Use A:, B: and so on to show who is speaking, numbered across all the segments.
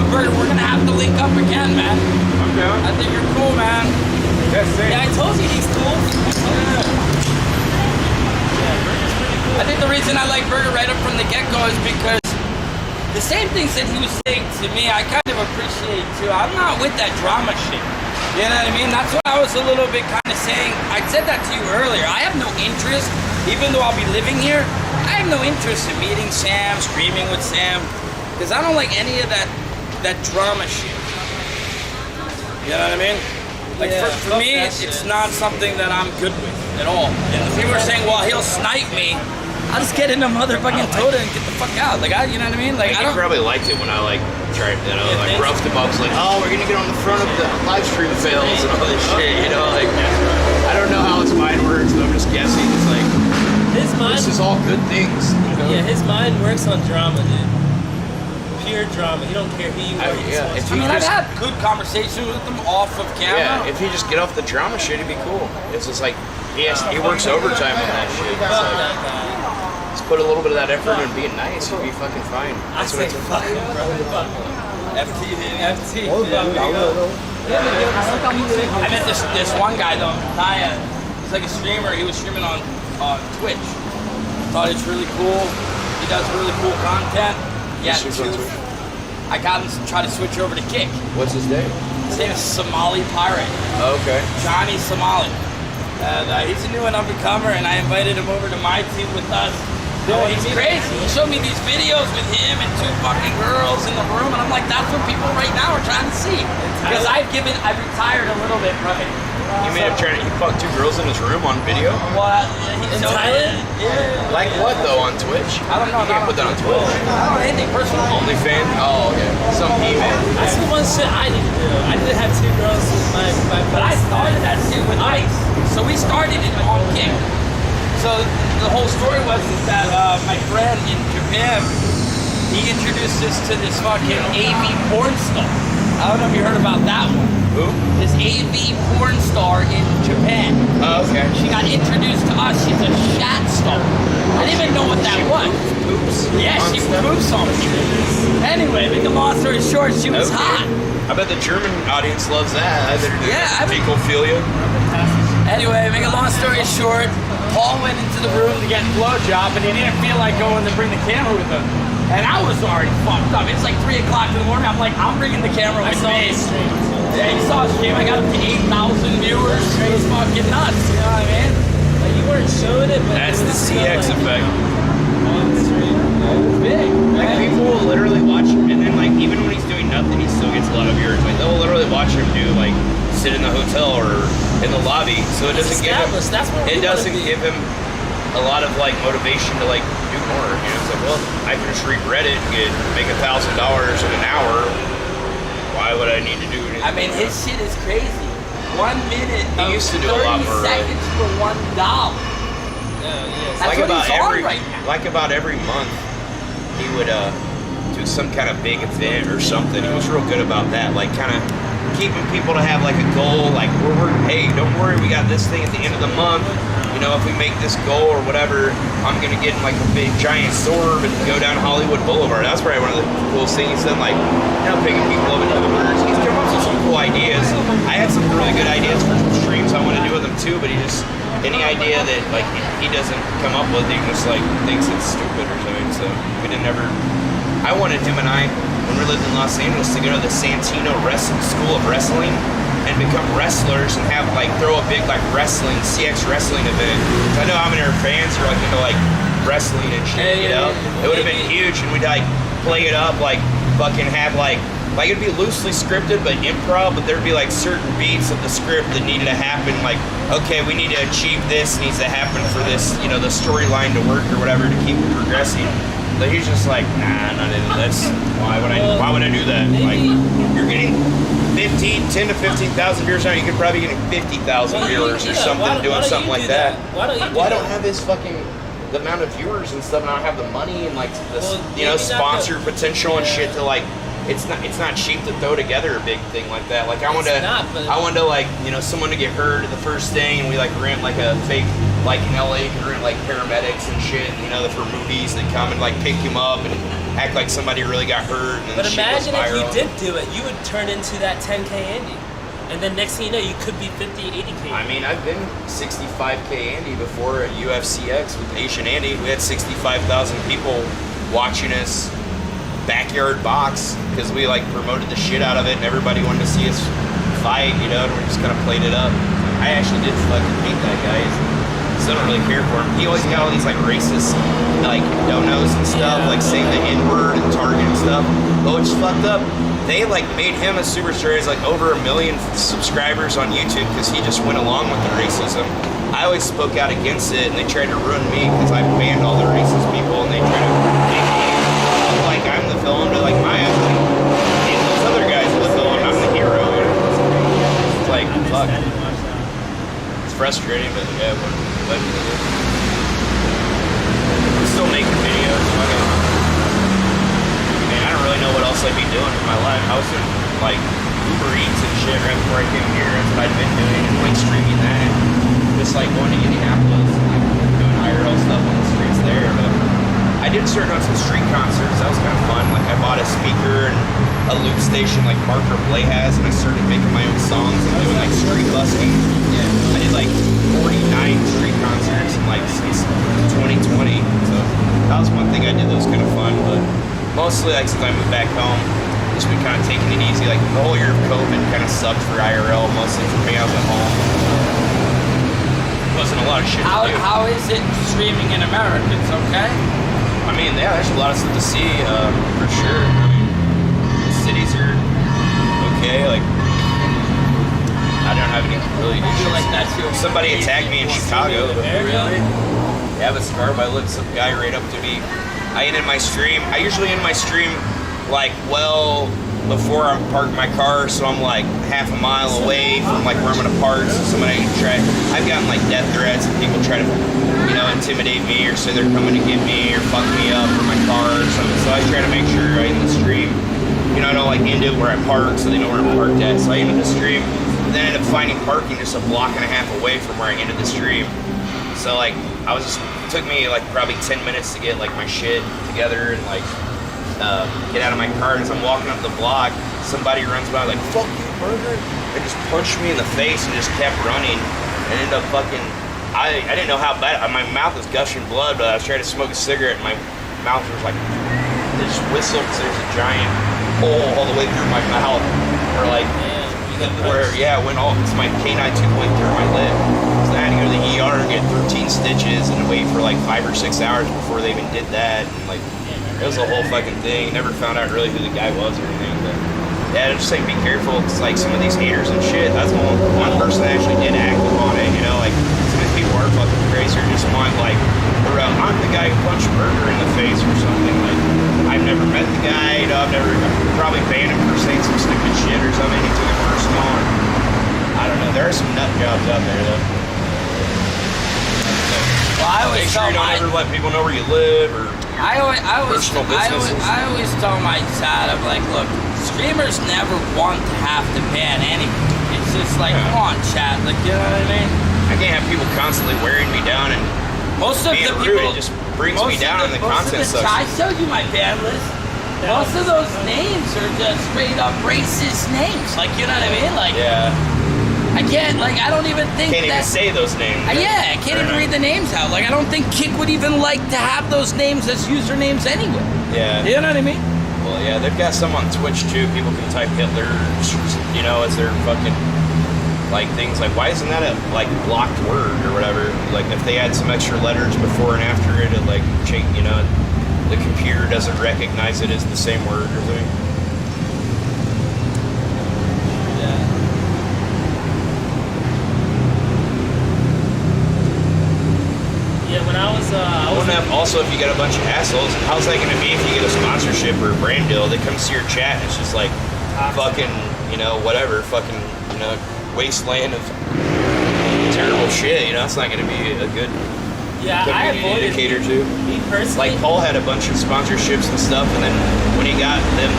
A: Burger, we're gonna have to link up again, man.
B: I'm down.
A: I think you're cool, man.
B: Yes, same.
C: Yeah, I told you he's cool.
A: I think the reason I like Burger right up from the get-go is because the same things that he was saying to me, I kind of appreciate too. I'm not with that drama shit. You know what I mean? That's what I was a little bit kind of saying. I said that to you earlier. I have no interest, even though I'll be living here, I have no interest in meeting Sam, streaming with Sam, because I don't like any of that drama shit. You know what I mean? Like for me, it's not something that I'm good with at all. And the people are saying, well, he'll snipe me. I'll just get in a motherfucking Toda and get the fuck out. Like, you know what I mean? Like,
D: I don't. He probably liked it when I tried, roughed him up. Like, oh, we're gonna get on the front of the live stream fails and all this shit. I don't know how his mind works, but I'm just guessing. It's like this is all good things.
C: Yeah, his mind works on drama, dude. Pure drama. He don't care who you are.
A: I've had good conversations with him off of camera.
D: Yeah, if he just get off the drama shit, it'd be cool. It's just like he works overtime on that shit. Just put a little bit of that effort in being nice, you'll be fucking fine. That's what it's
C: fuck him, bro.
A: FT, baby.
C: FT.
A: I met this one guy though, Kaya. He's like a streamer. He was streaming on Twitch. Thought it's really cool. He does really cool content. Yeah, I got him to try to switch over to Kick.
D: What's his name?
A: His name is Somali Pirate.
D: Oh, okay.
A: Johnny Somali. And he's a new and up-and-comer, and I invited him over to my team with us. He's crazy. He showed me these videos with him and two fucking girls in the room, and I'm like, that's what people right now are trying to see. Because I've retired a little bit from it.
D: You made him trying to fuck two girls in his room on video?
A: What?
C: In Thailand?
A: Yeah.
D: Like what though on Twitch?
A: I don't know.
D: You can't put that on Twitch.
A: I don't know anything personal.
D: OnlyFans? Oh, okay. Some email.
C: That's the one shit I need to do. I did have two girls with my
A: But I started that shit with Ice. So we started it on Kick. So the whole story was that my friend in Japan, he introduced us to this fucking AV porn star. I don't know if you heard about that one.
D: Who?
A: This AV porn star in Japan.
D: Oh, okay.
A: She got introduced to us. She's a chat star. I didn't even know what that was.
D: Poops?
A: Yeah, she poops on me. Anyway, make a long story short, she was hot.
D: I bet the German audience loves that. Ecophilia.
A: Anyway, make a long story short, Paul went into the room to get a blowjob, and he didn't feel like going to bring the camera with him. And I was already fucked up. It's like 3 o'clock in the morning. I'm like, I'm bringing the camera with me. Yeah, you saw a stream. I got up to 8,000 viewers. It was fucking nuts. You know what I mean?
C: Like you weren't showing it, but
D: that's the CX effect.
C: On the stream.
A: It was big.
D: Like people will literally watch him, and then like even when he's doing nothing, he still gets a lot of viewers. Like they'll literally watch him do like sit in the hotel or in the lobby. So it doesn't give him. It doesn't give him a lot of like motivation to like do more. You know, it's like, well, I can just read Reddit and make $1,000 in an hour. Why would I need to do anything?
A: I mean, his shit is crazy. 1 minute.
D: He used to do a lot more.
A: 30 seconds for $1. That's
D: like
A: what
D: about
A: he's on right now.
D: Like about every month, he would do some kind of big event or something. He was real good about that, like kind of keeping people to have like a goal. Like hey, don't worry, we got this thing at the end of the month. You know, if we make this goal or whatever, I'm gonna get in like a big giant storm and go down Hollywood Boulevard. That's probably one of the coolest things he's done. Like, picking people up in Ubers. He's come up with some cool ideas. I had some really good ideas for some streams I want to do with him too, but he just any idea that like he doesn't come up with, he just like thinks it's stupid or something. So we didn't ever. I wanted him and I, when we lived in Los Angeles, to go to the Santino School of Wrestling and become wrestlers and have like throw a big like wrestling CX wrestling event. I know how many of our fans are like into like wrestling and shit, you know? It would have been huge, and we'd like play it up like fucking have like it'd be loosely scripted but improv, but there'd be like certain beats of the script that needed to happen, like, okay, we need to achieve this, needs to happen for this, you know, the storyline to work or whatever to keep it progressing. But he's just like, nah, not into this. Why would I do that? Like, you're getting 10 to 15,000 viewers now. You could probably get 50,000 viewers or something doing something like that. Why don't have this fucking the amount of viewers and stuff, and I don't have the money and like this, you know, sponsor potential and shit to like. It's not cheap to throw together a big thing like that. Like I want to like, you know, someone to get hurt at the first thing, and we like rent like a fake, like in LA you can rent like paramedics and shit, you know, for movies that come and like pick him up and act like somebody really got hurt. And
C: But
D: shit goes
C: imagine if you
D: viral.
C: did do it, you would turn into that 10K Andy. And then next thing you know, you could be 50, 80K.
D: I mean, I've been 65K Andy before at UFCX with Asian Andy. We had 65,000 people watching us backyard box because we like promoted the shit out of it and everybody wanted to see us fight, you know, and we just kind of played it up. I actually did fucking hate that guy. Still don't really care for him. He always got all these like racist like donos and stuff, like saying the N-word and Target and stuff. But which is fucked up. They like made him a superstar. He's like over 1 million subscribers on YouTube because he just went along with the racism. I always spoke out against it and they tried to ruin me because I banned all the racist people and they tried to make me look like I'm the villain to like my actually. And those other guys are the villain, I'm the hero. You know? It's like, fuck. It's frustrating, but yeah, what can you do? I'm still making videos. I don't really know what else I'd be doing in my life. I was doing like Uber Eats and shit right before I came here. That's what I'd been doing and like streaming that. Just like going to Indianapolis and like doing IRL stuff on the streets there. But I did start doing some street concerts. That was kind of fun. Like I bought a speaker and a loop station like Parker Blay has, and I started making my own songs and doing like street busking. Yeah. I did like 49 street concerts in like since 2020. So that was one thing I did that was kind of fun, but mostly, like, since I moved back home, just been kind of taking it easy. Like, the whole year of COVID kind of sucked for IRL, mostly for me. I was at home. Wasn't a lot of shit to do.
A: How is it streaming in America? It's okay?
D: I mean, yeah, there's a lot of stuff to see, for sure. I mean, the cities are okay. Like, I don't have any really issues.
A: Like that's your
D: Somebody attacked me in Chicago.
A: Really?
D: Yeah, but scar my lip, some guy right up to me. I ended my stream. I usually end my stream like well before I'm parked my car, so I'm like half a mile away from like where I'm gonna park. So somebody try. I've gotten like death threats and people try to, you know, intimidate me or say they're coming to get me or fuck me up for my car or something. So I try to make sure I end the stream. You know, I don't like end it where I park so they know where I'm parked at. So I ended the stream. And then I ended up finding parking just a block and a half away from where I ended the stream. So like I was just. Took me like probably 10 minutes to get like my shit together and like get out of my car. And as I'm walking up the block, somebody runs by like, fuck you, burger, and just punched me in the face and just kept running and ended up fucking, I didn't know how bad, my mouth was gushing blood, but I was trying to smoke a cigarette and my mouth was like, it just whistled because there's a giant hole all the way through my mouth. Or like, where, yeah, it went all, it's my canine tooth went through my lip. So I had to go to the ER and get 13 stitches and wait for like 5 or 6 hours before they even did that. And like, it was a whole fucking thing. Never found out really who the guy was or anything. But yeah, just like be careful. It's like some of these haters and shit. That's one person that actually did act upon it, you know? Like, some of these people are fucking crazy or just want like, I'm the guy who punched Burger in the face or something. Like, I've never met the guy, you know, I've probably banned him for saying some stupid shit or something. He took it personal. Or, I don't know. There are some nut jobs out there, though.
A: Well, I always
D: Make sure you don't ever let people know where you live or personal businesses.
A: I always tell my side of like, look, streamers never want to have to ban anything. It's just like, come on, chat, like, you know what I mean?
D: I can't have people constantly wearing me down and
A: most of
D: being
A: the
D: rude.
A: People,
D: It just brings me down and the content sucks.
A: I showed you my ban list. Most of those names are just straight up racist names. Like, you know what I mean? Like,
D: yeah.
A: I can't, like, I don't even think
D: Can't even say those names.
A: Yeah, I can't even read the names out. Like, I don't think Kick would even like to have those names as usernames anyway.
D: Yeah.
A: You know what I mean?
D: Well, yeah, they've got some on Twitch too. People can type Hitler, you know, as their fucking like things. Like, why isn't that a like blocked word or whatever? Like, if they add some extra letters before and after it, it like change. You know, the computer doesn't recognize it as the same word or something.
C: Yeah, when I was
D: also, if you get a bunch of assholes, how's that going to be if you get a sponsorship or a brand deal that comes to your chat and it's just like fucking, you know, whatever, fucking, you know, wasteland of terrible shit, you know, it's not going to be a good
C: I avoided
D: indicator too.
C: Me personally,
D: like Paul had a bunch of sponsorships and stuff, and then when he got them,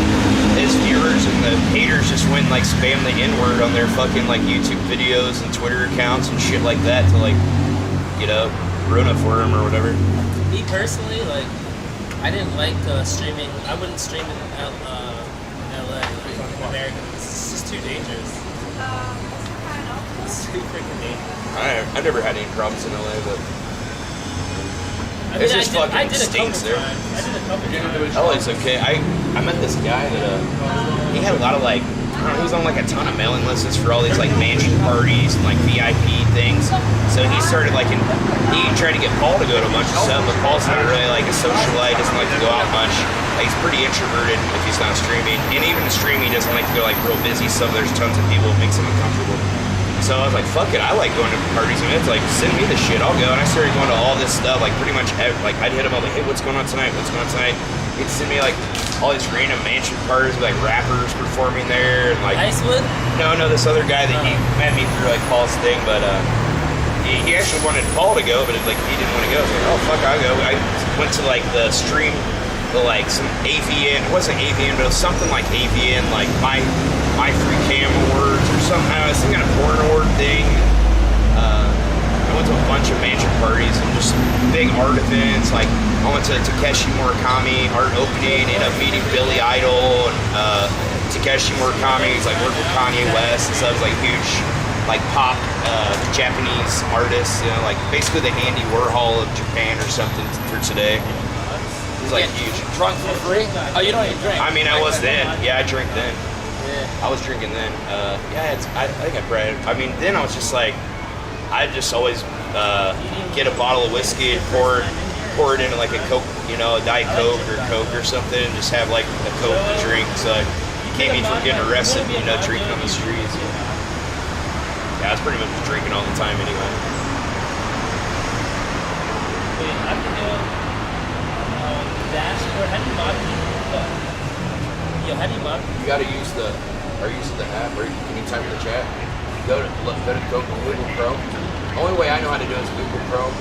D: his viewers and the haters just went and like spam the N-word on their fucking like YouTube videos and Twitter accounts and shit like that to like, you know, ruin it for him or whatever.
C: me personally, like, I didn't like streaming. I wouldn't stream in LA, in America. It's just too dangerous. It's too freaking dangerous.
D: I never had any problems in LA, but
C: I mean,
D: it's just fucking
C: I did a
D: stinks
C: couple
D: there.
C: times. I did a couple times.
D: Oh, it's okay. I met this guy that he had a lot of like, I don't know, he was on like a ton of mailing lists for all these like mansion parties and like VIP things. So he started like, he tried to get Paul to go to a bunch of stuff, but Paul's not really like a socialite, doesn't like to go out much. Like, he's pretty introverted if he's not streaming. And even streaming, he doesn't like to go like real busy stuff. There's tons of people, it makes him uncomfortable. So I was like, fuck it, I like going to parties and events. Like, send me the shit, I'll go. And I started going to all this stuff, like pretty much, like I'd hit him up like, hey, what's going on tonight? What's going on tonight? He'd send me like all these random mansion parties with like rappers performing there. And like,
C: Icewood?
D: No, this other guy that he met me through like Paul's thing, but he actually wanted Paul to go, but it, like he didn't want to go. I was like, oh fuck, I'll go. I went to like the stream, the like some AVN, it wasn't AVN, but it was something like AVN, like my free cam awards or something. I don't know, some kind of porn award thing. I went to a bunch of mansion parties and just big art events. Like I went to Takeshi Murakami art opening, ended up meeting Billy Idol and Takeshi Murakami. He's like worked with Kanye West and stuff. It's like huge, like pop Japanese artists. You know, like basically the Andy Warhol of Japan or something for today. He's like huge.
A: Drunk for free? Oh, you don't even drink.
D: I mean, I was then. Yeah, I drink then. I was drinking then. I think I bred. I mean, then I was just like, I just always get a bottle of whiskey and pour it into like a Coke, you know, a Diet Coke or Coke or something, and just have like a Coke to drink. So I keep me from getting arrested, you know, drinking on the streets. Yeah, I was pretty much drinking all the time anyway.
C: Wait, I can do dashboard. How do you mod it? Yo, how do you mod it?
D: You gotta use the app, or can you type in the chat? Go to Google Chrome. Only way I know how to do it is Google Chrome.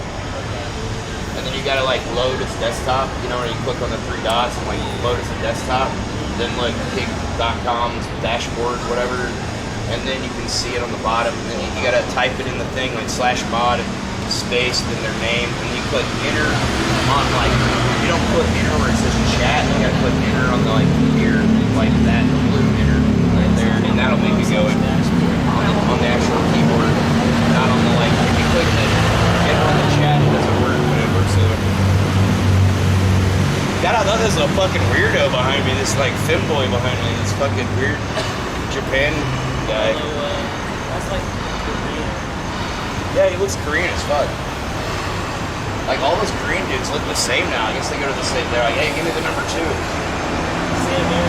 D: And then you gotta like load as desktop, you know, where you click on the three dots and like load as a desktop. Then like kick.com's dashboard, whatever, and then you can see it on the bottom. And then you gotta type it in the thing like /mod space, then their name, and you click enter on like, you don't put enter where it says chat, you gotta put enter on the like here, like that, the blue enter right there, and that'll make it go in on the actual keyboard, not on the like, if you click the enter on the chat, it doesn't work when it works over. God, I thought this was a fucking weirdo behind me, this like femboy behind me, this fucking weird Japan guy.
C: That's like Korean.
D: Yeah, he looks Korean as fuck. Like all those Korean dudes look the same now. I guess they go to the same. They're like, hey, give me the number 2.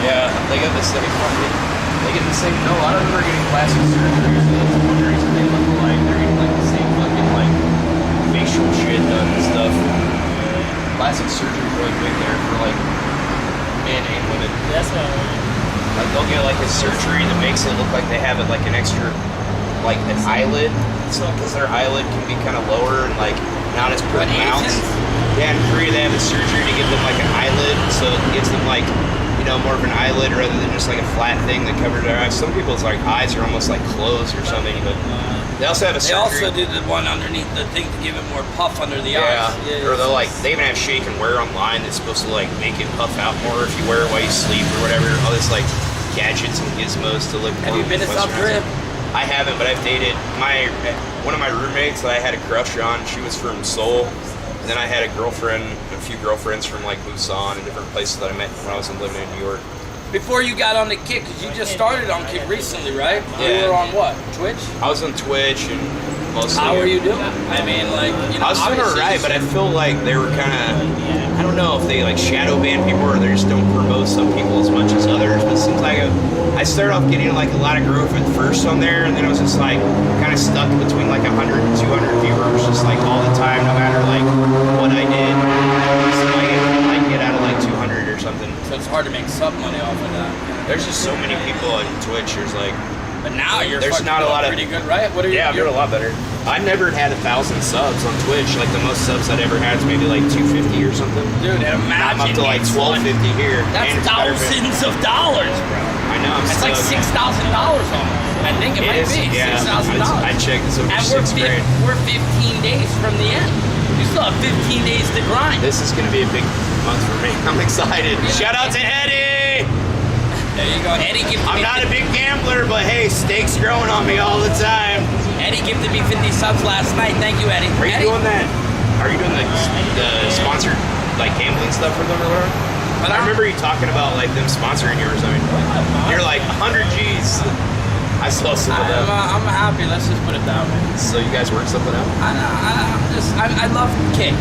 D: Yeah, they get the same. They get the same. No, a lot of them are getting plastic surgery. So that's one reason they look alike. They're getting like the same fucking like facial shit done and stuff. Plastic surgery is really big there for like men and women.
C: That's what I mean.
D: Like they'll get like a surgery that makes it look like they have it like an extra, like an eyelid. So because their eyelid can be kind of lower and like not as pronounced. Yeah, in Korea they have a surgery to give them like an eyelid, so it gives them like, you know, more of an eyelid rather than just like a flat thing that covers their eyes. Some people's like eyes are almost like closed or something, but they also have a
A: They
D: surgery.
A: also do the one underneath the thing to give it more puff under the
D: Yeah,
A: eyes.
D: or they'll like, they even have shit you can wear online that's supposed to like make it puff out more if you wear it while you sleep or whatever. All this like gadgets and gizmos to look
A: Have
D: more
A: you been to South
D: westernized.
A: Korea?
D: I haven't, but I've dated one of my roommates that I had a crush on. She was from Seoul, and then I had a few girlfriends from like Busan and different places that I met when I was living in New York.
A: Before you got on the Kick, because you just started on Kick recently, right?
D: Yeah.
A: You were on what? Twitch?
D: I was on Twitch and mostly.
A: How are you doing? I mean, like, you know,
D: I was doing
A: obviously
D: alright, but I feel like they were kind of, I don't know if they like shadow ban people or they just don't promote some people as much as others, but it seems like I started off getting like a lot of growth at first on there, and then I was just like kind of stuck between like 100 and 200 viewers just like all the time, no matter like what I did. So like I get out of like 200 or something.
A: So it's hard to make sub money off of that.
D: There's just so many people on Twitch, there's like,
A: But now you're
D: There's
A: fucking
D: not a
A: doing
D: lot of-
A: pretty good, right? What are you?
D: yeah, I'm doing a lot better. I never had 1,000 subs on Twitch. Like the most subs I'd ever had is maybe like 250 or something.
A: Dude, and
D: I'm
A: imagine
D: up to like
A: it's
D: 1,250 here.
A: That's
D: and it's better than-
A: thousands of dollars, bro.
D: I know. I'm
A: It's like $6,000 almost. I think it might be
D: Yeah,
A: $6,000.
D: I checked. It's over
A: And
D: 6 grand.
A: we're 15 days from the end.
D: It's
A: still have 15 days to grind.
D: This is gonna be a big month for me. I'm excited. Shout out to Eddie.
A: There you go. Eddie gifted
D: I'm
A: me.
D: not a big gambler, but hey, steak's growing on me all the time.
A: Eddie gifted me 50 subs last night. Thank you, Eddie.
D: Are you
A: Eddie?
D: doing that? Are you doing the sponsored like gambling stuff for them or whatever? But I remember you talking about like them sponsoring you or something. You're like 100 G's. I saw some of that.
A: I'm happy. Let's just put it that way.
D: So you guys work something out?
A: I love kick.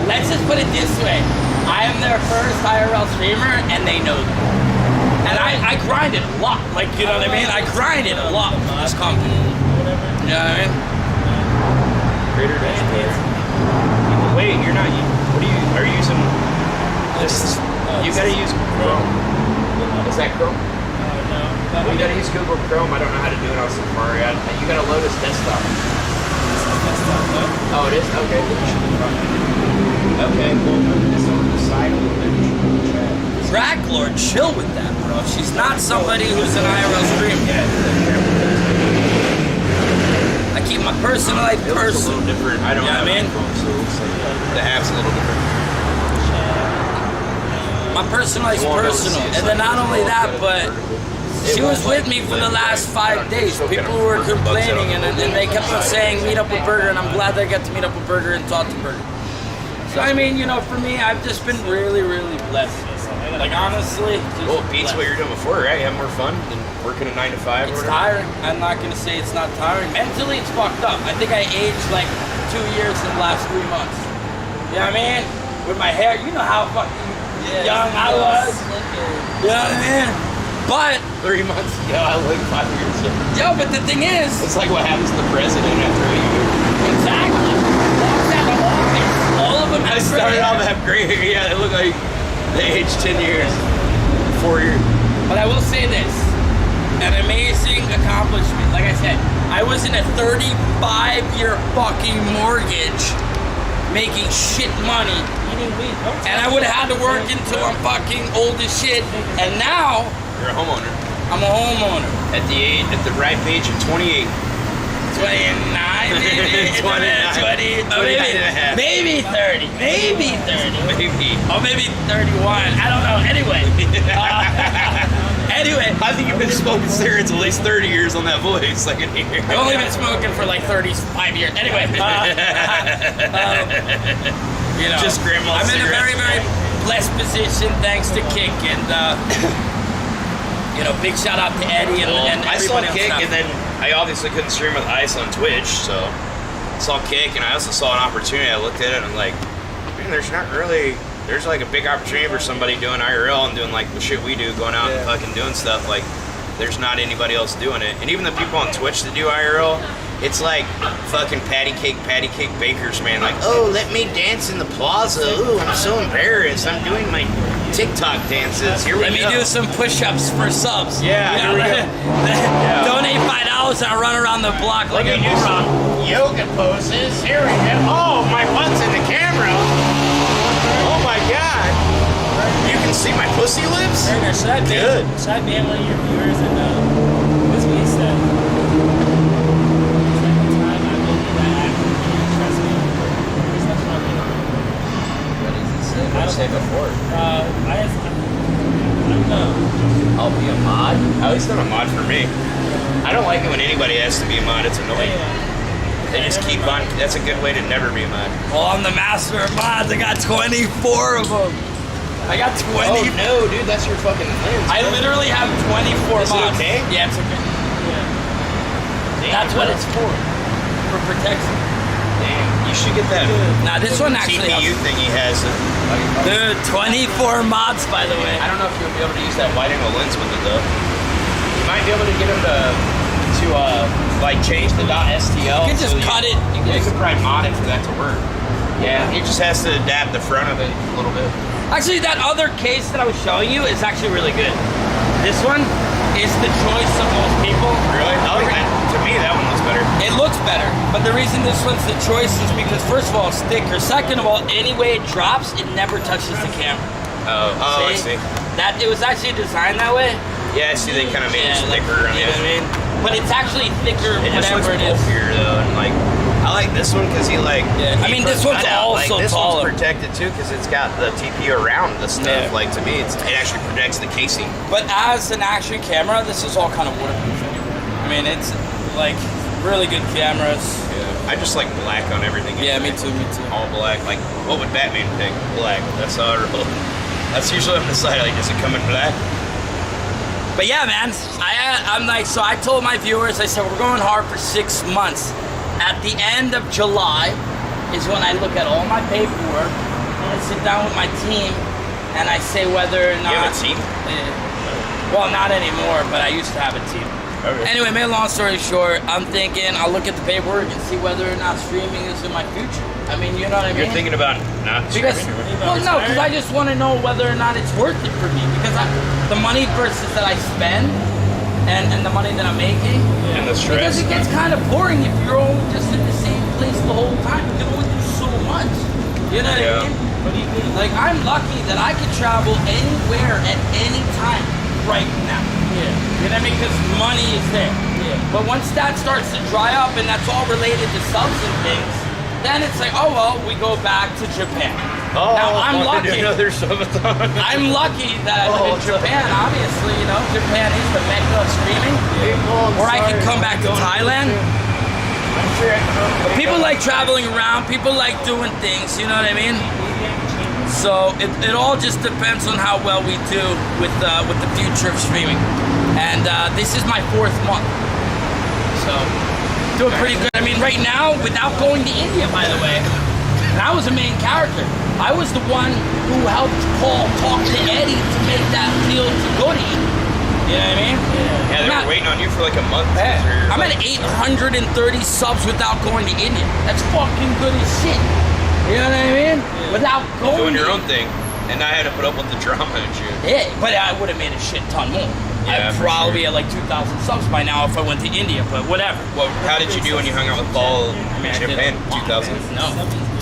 A: Let's just put it this way. I am their first IRL streamer, and they know that. And I grind it a lot. Like, you know what I mean? I grind it a lot for this company. You know what I mean?
D: Greater dash. Wait, you're not. What are you? Are you using? This. You gotta use Chrome. Is that Chrome?
C: No.
D: You gotta use Google Chrome. I don't know how to do it on Safari. You gotta load as desktop. Oh, it is? Okay. Okay, well, move this over to the side a little bit.
A: Track Lord, chill with that, bro. She's not somebody who's an IRL streamer. I keep my personal life
D: It looks a little
A: personal.
D: different. I don't
A: Yeah,
D: have
A: man.
D: an iPhone, so it looks like the app's a little different.
A: My personal life's
D: You won't be able to
A: personal.
D: see it,
A: And
D: so
A: then not only that, but she was
D: won't,
A: with me for
D: like,
A: the last
D: I
A: 5
D: don't
A: days.
D: know,
A: People
D: kind of
A: were
D: bugs out
A: complaining,
D: on
A: and
D: the
A: they kept on
D: side.
A: saying, meet up with Burger, and I'm glad that I got to meet up with Burger and talk to Burger. So, I mean, you know, for me, I've just been really, really blessed. Like, honestly, just
D: Well, it beats
A: blessed.
D: what you're doing before, right? You have more fun than working a 9 to 5 or
A: It's
D: whatever.
A: tiring. I'm not going to say it's not tiring. Mentally, it's fucked up. I think I aged like 2 years in the last 3 months. You know what I mean? With my hair, you know how fucking young I was. You know what I mean? But,
D: 3 months ago, I look 5 years ago.
A: yo, but the thing is,
D: It's like what happens to the president after a year.
A: exactly. Walks out of office. All of them
D: I
A: have
D: started
A: gray
D: off
A: hair.
D: have gray hair. Yeah, they look like they aged 10 years. 4 years.
A: But I will say this, an amazing accomplishment. Like I said, I was in a 35-year fucking mortgage, making shit money, and I would have had to work until I'm fucking old as shit. And now,
D: You're a homeowner.
A: I'm a homeowner.
D: At the ripe age of 28.
A: 29, maybe?
D: 29.
A: 20, oh,
D: 29 and a half.
A: maybe 30. Maybe 30.
D: Maybe.
A: Or maybe 31. I don't know. Anyway. Anyway.
D: I think you've been smoking cigarettes at least 30 years on that voice. I can hear.
A: I've only been smoking for like 35 years. Anyway. You know,
D: Just grandma's
A: I'm in a very,
D: cigarettes.
A: very blessed position thanks to Kick. And, you know, big shout out to Eddie and,
D: Well,
A: and
D: I saw
A: everybody
D: Kick,
A: else.
D: and then I obviously couldn't stream with Ice on Twitch, so I saw Kick, and I also saw an opportunity. I looked at it, and I'm like, man, there's like a big opportunity for somebody doing IRL and doing like the shit we do, going out and fucking doing stuff. Like, there's not anybody else doing it. And even the people on Twitch that do IRL, it's like fucking patty cake bakers, man. Like, oh, let me dance in the plaza. Ooh, I'm so embarrassed. I'm doing my TikTok dances. Here we
A: Let
D: go.
A: me do some push-ups for subs.
D: Yeah,
A: You know,
D: here we go.
A: Donate $5 and I run around the block like
D: Let
A: a
D: me do some yoga poses. Here we go. Oh, my butt's in the camera. Oh my god. You can see my pussy lips?
C: Burger, should I ban,
D: Good.
C: Should I ban one of your viewers and what's what he said? He's like, the time I will do that after you trust me. There's nothing wrong with it.
A: What does it say?
C: What did it say
D: before?
C: I don't know.
D: I'll be a mod? At least not a mod for me. I don't like it when anybody has to be a mod. It's annoying. They just keep on. That's a good way to never be a mod.
A: Well, I'm the master of mods. I got 24 of them. I got 20.
D: Oh no, dude, that's your fucking lens.
A: I literally have 24
D: Is it
A: mods.
D: okay?
A: Yeah, it's okay. That's what it's for protection.
D: Damn, you should get that
A: Now this one actually
D: TPU
A: helps.
D: thing he has.
A: Dude, 24 mods, by the way.
D: I don't know if you'll be able to use that wide angle lens with it though. You might be able to get him to like change the .stl.
A: You can just
D: so
A: cut it.
D: You could probably mod it for that to work. Yeah, he just has to adapt the front of it a little bit.
A: Actually, that other case that I was showing you is actually really good. This one is the choice of most people.
D: Really? Oh, to me, that one looks better.
A: It looks better, but the reason this one's the choice is because first of all, it's thicker. Second of all, any way it drops, it never touches the camera.
D: Oh, I see.
A: That it was actually designed that way.
D: Yeah, I see they kind of made it
A: like,
D: thicker on
A: you
D: the
A: know what I mean? But it's actually thicker,
D: It just looks
A: whatever it is.
D: bulkier though, and like I like this one because he like.
A: Yeah, I mean, this one's also
D: like, this
A: taller.
D: one's protected too because it's got the TPU around the stuff.
A: Yeah.
D: Like to me, it actually protects the casing.
A: But as an action camera, this is all kind of waterproof anyway. I mean, it's like really good cameras.
D: Yeah. I just like black on everything.
A: Yeah, me too.
D: All black. Like, what would Batman pick? Black. That's how I roll. That's usually on the side. Like, does it come in black?
A: But yeah, man, I'm like, so I told my viewers, I said, we're going hard for 6 months. At the end of July is when I look at all my paperwork, I sit down with my team, and I say whether or not...
D: You have a team?
A: Well, not anymore, but I used to have a team.
D: Okay.
A: Anyway, make a long story short, I'm thinking, I'll look at the paperwork and see whether or not streaming is in my future. I mean, you know what I mean?
D: You're thinking about not
A: Because,
D: streaming?
A: well, no, because I just want to know whether or not it's worth it for me. Because the money versus that I spend and the money that I'm making.
D: And the stress.
A: Because it gets kind of boring if you're all just in the same place the whole time. You can only do so much. You know what I mean? Like, I'm lucky that I can travel anywhere at any time right now.
C: Yeah.
A: You know what I mean? Because money is there.
C: Yeah.
A: But once that starts to dry up and that's all related to subs and things, then it's like, oh well, we go back to Japan.
D: Oh,
A: now I'm lucky.
D: Another subathon.
A: I'm lucky that in Japan, obviously, you know, Japan is the mecca of streaming.
D: Yeah.
A: Or I can come back to Thailand.
D: I'm sure I can
A: But people like traveling around. People like doing things. You know what I mean? So it all just depends on how well we do with the future of streaming. And this is my 4th month. So doing pretty good. I mean, right now, without going to India, by the way, and I was a main character. I was the one who helped Paul talk to Eddie to make that deal to go to India. You know what I mean?
D: Yeah, they were waiting on you for like a month.
A: I'm at 830 subs without going to India. That's fucking good as shit. You know what I mean?
C: Yeah.
A: Without going
D: doing your
A: to
D: own thing. And I had to put up with the drama and shit.
A: Yeah, but I would have made a shit ton more.
D: Yeah,
A: I'd
D: for
A: probably
D: sure.
A: be at like 2,000 subs by now if I went to India, but whatever.
D: Well, how did you do when you hung out with Paul in Japan? 2,000?
A: No,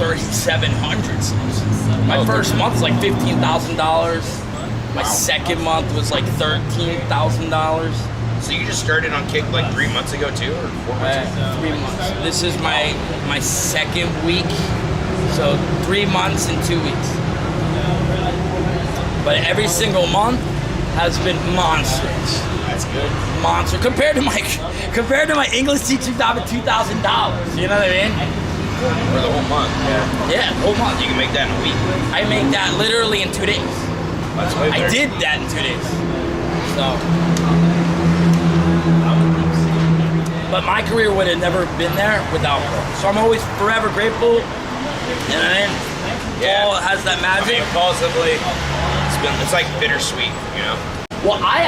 A: 3,700 subs. My first month was like $15,000. My second month was like $13,000.
D: So you just started on Kick like 3 months ago too, or 4 months ago?
A: 3 months. This is my second week, so 3 months and 2 weeks. But every single month has been monstrous.
D: That's good.
A: Monster compared to my English teacher job at $2,000. You know what I mean?
D: For the whole month.
A: Yeah, whole month.
D: You can make that in a week.
A: I made that literally in 2 days.
D: That's way
A: I
D: better.
A: did that in 2 days. So, but my career would have never been there without Paul. So I'm always forever grateful. You know what I mean?
D: Yeah.
A: Paul has that
D: I
A: magic.
D: mean, possibly. It's like bittersweet, you know?
A: Well, I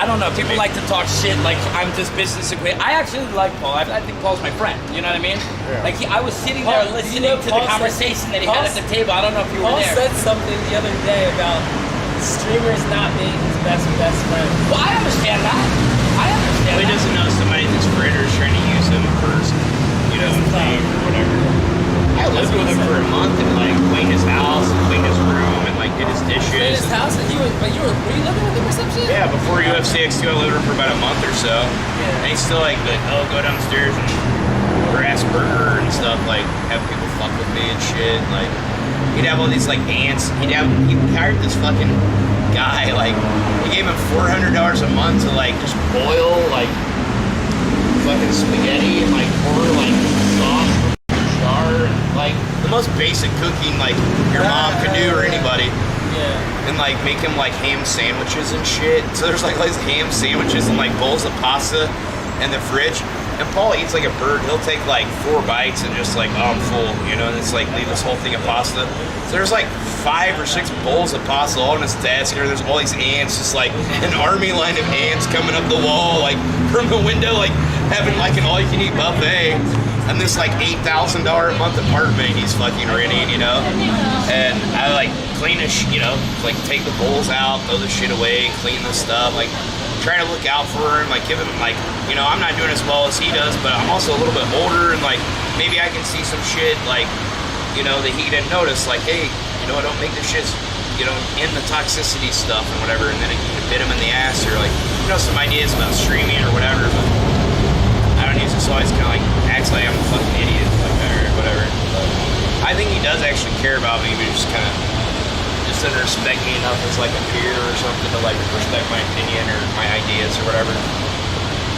A: don't know, people like to talk shit like I'm just business equipment. I actually like Paul. I think Paul's my friend, you know what I mean?
C: Yeah.
A: Like, I was sitting there
C: Paul,
A: listening
C: you know,
A: to the
C: Paul
A: conversation that he had at the table. I don't know if you were
C: Paul
A: there.
C: said something the other day about streamers not being his best friend.
A: Well, I understand that.
D: Well, he doesn't know somebody that's creator is trying to use him for, you know, fame or whatever. I lived with him for a month and like cleaned his house and cleaned his room and like did his
C: In
D: dishes.
C: his house, and were you living with him or some shit?
D: Yeah, before UFC X2, I lived with him for about a month or so.
C: Yeah.
D: And he's still like, oh, go downstairs and grass burger and stuff, like have people fuck with me and shit. Like, he'd have all these like ants. He hired this fucking guy, like, he gave him $400 a month to like just boil like fucking spaghetti and like pour like sauce from a jar and like the most basic cooking like your mom could do or anybody.
C: Yeah.
D: And like make him like ham sandwiches and shit. So there's like all these ham sandwiches and like bowls of pasta in the fridge. And Paul eats like a bird. He'll take like 4 bites and just like, oh, I'm full, you know, and it's like leave this whole thing of pasta. So there's like 5 or 6 bowls of pasta all on his desk. And there's all these ants, just like an army line of ants coming up the wall, like from the window, like having like an all-you-can-eat buffet. And this like $8,000 a month apartment he's fucking renting, you know. And I like clean this, you know, like take the bowls out, throw the shit away, clean the stuff, like try to look out for him, like give him like, you know, I'm not doing as well as he does, but I'm also a little bit older and like maybe I can see some shit like, you know, that he didn't notice, like, hey, you know, I don't make this shit, you know, in the toxicity stuff and whatever, and then it can bit him in the ass or like, you know, some ideas about streaming or whatever, but I don't use it, so I just kind of like acts like I'm a fucking idiot. Like, I whatever. But I think he does actually care about me, but he just kind of just doesn't respect me enough as like a peer or something to like respect my opinion or my ideas or whatever.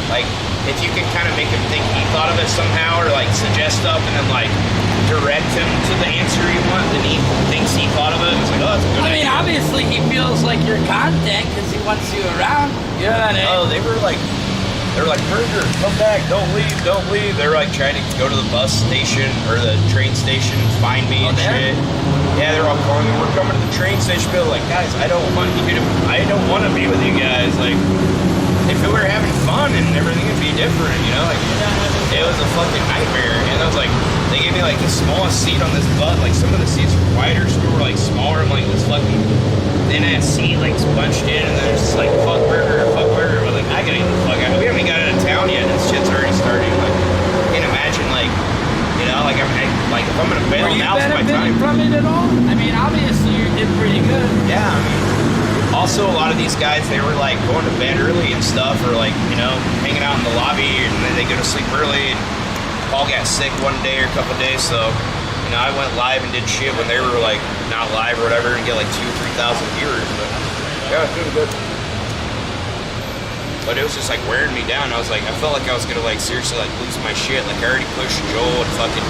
D: Like, if you can kind of make him think he thought of it somehow, or like suggest stuff and then like direct him to the answer you want, then he thinks he thought of it. It's like, oh, that's a good idea.
A: I mean, obviously he feels like you're content because he wants you around. You know what I mean?
D: Oh, they were like, Burger, come back, don't leave, don't leave. They were like trying to go to the bus station or the train station, find me and shit. Yeah, they're all calling me, we're coming to the train station. Bill, like, guys, I don't want to be with you guys. Like, if we were having fun and everything would be different, you know? Like, it was a fucking nightmare. And I was like, they gave me like the smallest seat on this bus. Like, some of the seats were wider, some were like smaller. I'm like, this fucking thin-ass seat, like, bunched in, and then it's just like, fuck burger. But like, I gotta get the fuck out. We haven't even got out of town yet, and this shit's already starting. Like, I can't imagine, like, you know, like, like if I'm gonna bail, now's my time.
A: From it at all? I mean, obviously you did pretty good.
D: Yeah, I mean, also a lot of these guys, they were like going to bed early and stuff, or like, you know, hanging out in the lobby, and then they go to sleep early. And Paul got sick one day or a couple of days, so you know, I went live and did shit when they were like not live or whatever, and get like 2,000-3,000 viewers. But yeah, it's doing good. But it was just like wearing me down. I felt like I was gonna like seriously like lose my shit. Like I already pushed Joel and fucking,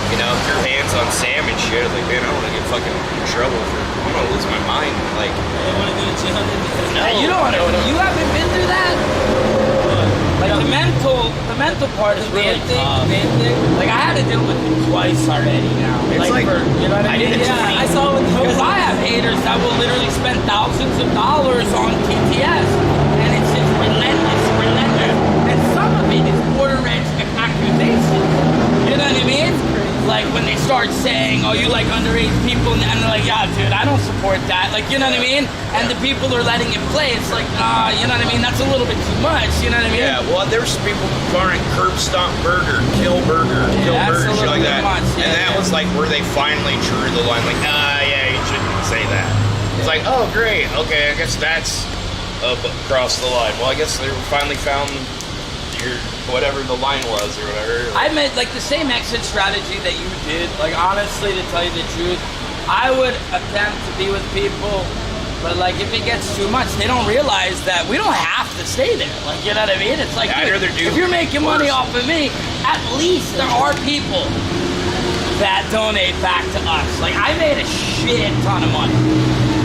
D: you know, threw hands on Sam and shit. I was like, man, I don't wanna get fucking in trouble I'm gonna lose my mind. Like,
C: you want to go to jail?
D: no,
A: you don't want to. You haven't been through that. Like the mental part is really tough. Like I had to deal with it twice already now.
D: It's like
A: for, you know what I mean?
C: Yeah, I saw it
A: because I have haters that will literally spend thousands of dollars on TTS, and it's just relentless. And some of it is borderline accusation. You know what I mean? Like when they start saying, "Oh, you like underage people," and they're like, "Yeah, dude, I don't support that." Like, you know what I mean? And the people are letting it play. It's like, nah, you know what I mean? That's a little bit too much. You know what I mean?
D: Yeah. Well, there's people calling curb stomp burger, kill burger, shit like that.
A: Much, yeah,
D: and that was like where they finally drew the line. Like, yeah, you shouldn't say that. It's like, oh, great, okay, I guess that's across the line. Well, I guess they finally found your whatever the line was or whatever.
A: I meant like the same exit strategy that you did. Like honestly, to tell you the truth, I would attempt to be with people, but like if it gets too much, they don't realize that we don't have to stay there. Like, you know what I mean? It's like,
D: yeah,
A: dude, if you're making money off of me, at least there are people that donate back to us. Like I made a shit ton of money.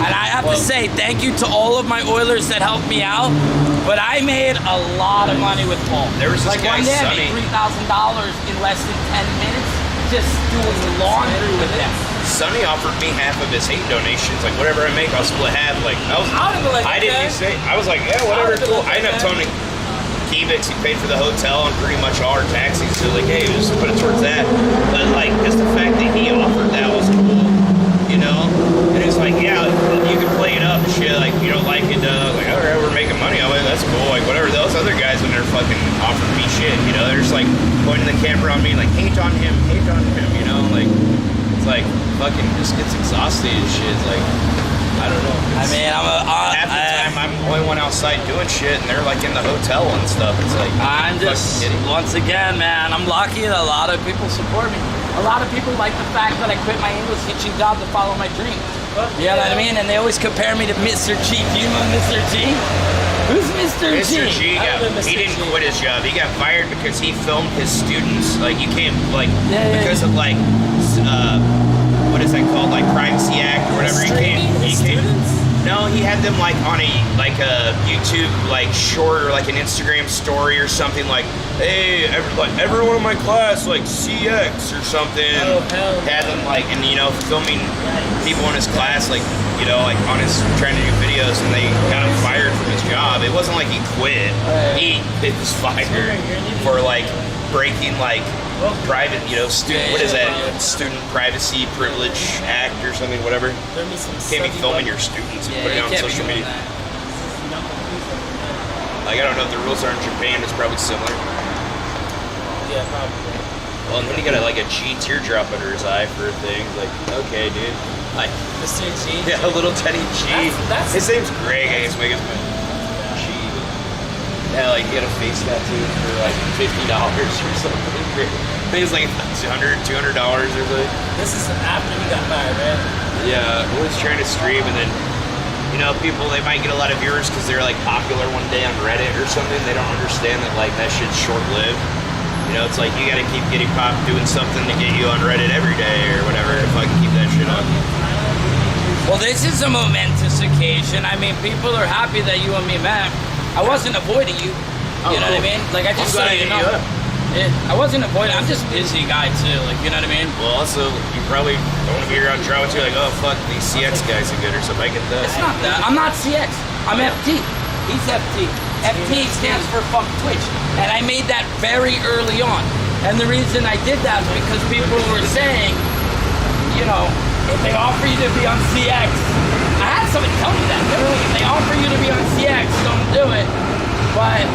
A: And I have to say thank you to all of my Oilers that helped me out, but I made a lot of money with Paul.
D: There was this
A: like
D: guy,
A: one day
D: Sonny.
A: I made $3,000 in less than 10 minutes just doing laundry with them.
D: Sonny offered me half of his hate donations. Like whatever I make, I'll split half. Like I didn't even say. I was like, yeah, whatever, cool. I ended up telling Kevix, he paid for the hotel and pretty much all our taxis. So like, hey, just put it towards that. But like, just the fact that he offered that was cool, you know. And it's like, yeah, you can play it up and shit. Like, you don't like it, like, all right, we're making money. I'm like, that's cool. Like, whatever. Those other guys when they're fucking offering me shit, you know, they're just like pointing the camera on me, like, hate on him, you know, like, it's like fucking just gets exhausted and shit. It's like, I don't know.
A: I mean,
D: half the time I'm the only one outside doing shit, and they're like in the hotel and stuff. It's like
A: I'm just once again, man. I'm lucky that a lot of people support me. A lot of people like the fact that I quit my English teaching job to follow my dreams. You know what I mean? And they always compare me to Mr. G. Do you know Mr. G? Who's Mr. G?
D: Mr. G he didn't quit his job. He got fired because he filmed his students. Like you can't because of like what is that called? Like Privacy Act or whatever. You can't. No, he had them like on a YouTube like short or like an Instagram story or something like, hey, everyone in my class like CX or something.
C: Oh hell.
D: Had them like and you know filming people in his class like you know like on his trying to do videos and they got him fired from his job. It wasn't like he quit. He was fired for like breaking like private, you know, what is that? Student Privacy Privilege Act or something, whatever. Can't be filming your students and put it on social media. Like, I don't know if the rules are in Japan, it's probably similar.
C: Yeah, probably.
D: Well, and then he got like a G teardrop under his eye for a thing. Like, okay, dude. Like,
C: Mr. G?
D: Yeah, a little teddy G.
C: That's
D: his name's Greg, I guess, make his G. Yeah, like you get a face tattoo for like $50 or something. I think it's like $200 or something.
C: This is after we got fired, right?
D: Yeah, I was trying to stream, and then you know, people, they might get a lot of viewers because they're like popular one day on Reddit or something. They don't understand that like that shit's short-lived. You know, it's like you gotta keep getting pop, doing something to get you on Reddit every day or whatever if I can keep that shit up.
A: Well, this is a momentous occasion. I mean, people are happy that you and me met. I wasn't avoiding you. You know what I mean? Like, I just
D: I'm glad
A: so you
D: I
A: know.
D: hit you up.
A: I wasn't avoiding. I'm just a busy guy too. Like, you know what I mean?
D: Well, also, you probably don't want to be around travel too. Like, oh fuck, these CX guys are good or something. I get that.
A: It's not that. I'm not CX. I'm FT. He's FT. FT stands for fuck Twitch. And I made that very early on. And the reason I did that is because people were saying, you know, if they offer you to be on CX, I had somebody tell me that. Literally, if they offer you to be on CX, don't do it. But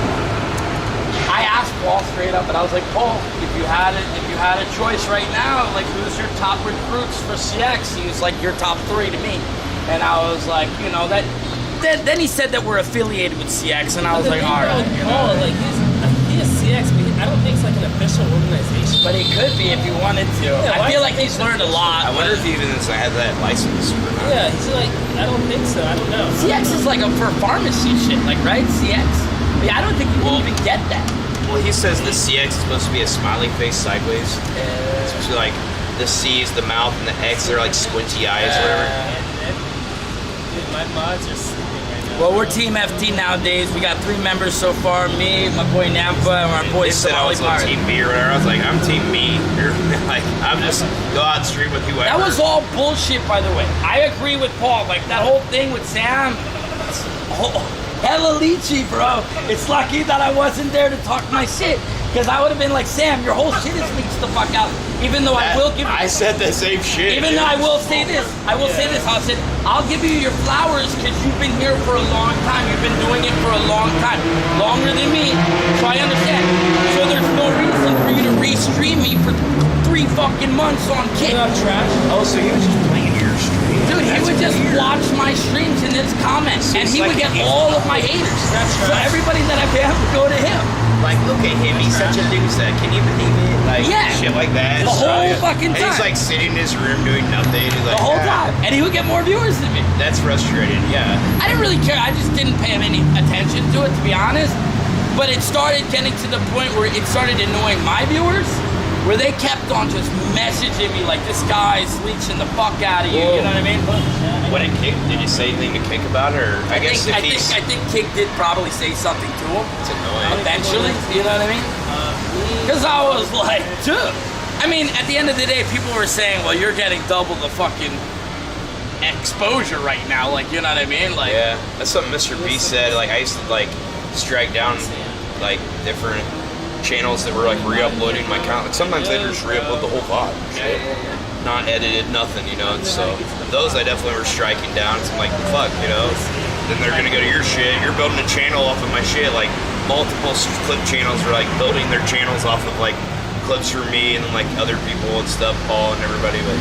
A: I asked Paul straight up, and I was like, Paul, if you had a choice right now, like, who's your top recruits for CX? He was like, you're top 3 to me. And I was like, you know, that. Then he said that we're affiliated with CX, and I was like, all right. You
C: Paul,
A: know.
C: like he is CX, but I don't think it's like an official organization.
A: But he could be if he wanted to.
C: Yeah,
A: I feel like he's learned a lot.
D: I wonder if he even has that license or not.
C: Yeah, he's like, I don't think so. I don't know.
A: CX is like for pharmacy shit, like, right? CX. Yeah, I don't think you can even get that.
D: Well, he says the CX is supposed to be a smiley face sideways. It's supposed to be like the C is the mouth and the X are like squinty eyes or whatever.
C: Dude, my mods are sleeping right now.
A: Well, we're Team FT nowadays. We got 3 members so far. Me, my boy Nampa, and our boy
D: They said I
A: Somali
D: was on
A: Pirate.
D: Team B or whatever. I was like, I'm Team me. Like, I'm just go out and stream with whoever.
A: That was all bullshit, by the way. I agree with Paul. Like, that whole thing with Sam, hella leechy, bro. It's lucky that I wasn't there to talk my shit. Because I would have been like, Sam, your whole shit is leached the fuck out. Even though I will give you...
D: I said the same shit.
A: Even though I will say this. I said, I'll give you your flowers because you've been here for a long time. You've been doing it for a long time. Longer than me. So I understand. So there's no reason for you to re-stream me for 3 fucking months on Kick.
C: Not trash.
D: Oh, so he was just playing your stream.
A: Dude, he
D: That's
A: would just
D: weird.
A: watch my streams and his comments, and he
D: like
A: would get
D: he's-
A: all of my haters.
C: That's
A: So
C: right.
A: everybody that I have would go to him.
D: Like, look at him. He's such a douchebag. Can you believe it? Like,
A: Yeah.
D: shit like that.
A: The whole fucking
D: And he's
A: time.
D: like sitting in his room doing nothing. He's like,
A: The whole
D: "Ah."
A: time. And he would get more viewers than me.
D: That's frustrating, yeah.
A: I didn't really care. I just didn't pay him any attention to it, to be honest. But it started getting to the point where it started annoying my viewers, where they kept on just messaging me like, this guy's leeching the fuck out of you. You know what I mean?
D: When it kicked, did you say anything to Kick about it? Or I guess if he's...
A: I think Kick did probably say something to him.
D: It's annoying.
A: Eventually, you know what I mean? Because I was like, dude. I mean, at the end of the day, people were saying, well, you're getting double the fucking exposure right now. Like, you know what I mean? Like,
D: Yeah, that's something Mr. B said. Like, I used to, like, strike down, like, different channels that were, like, re-uploading my content. Like, sometimes they just re-upload the whole VOD. Shit. Not edited, nothing, you know? And so, those I definitely were striking down. So I'm like, fuck, you know? Then they're gonna go to your shit. You're building a channel off of my shit. Like, multiple clip channels are, like, building their channels off of, like, clips from me and, like, other people and stuff, Paul and everybody. But,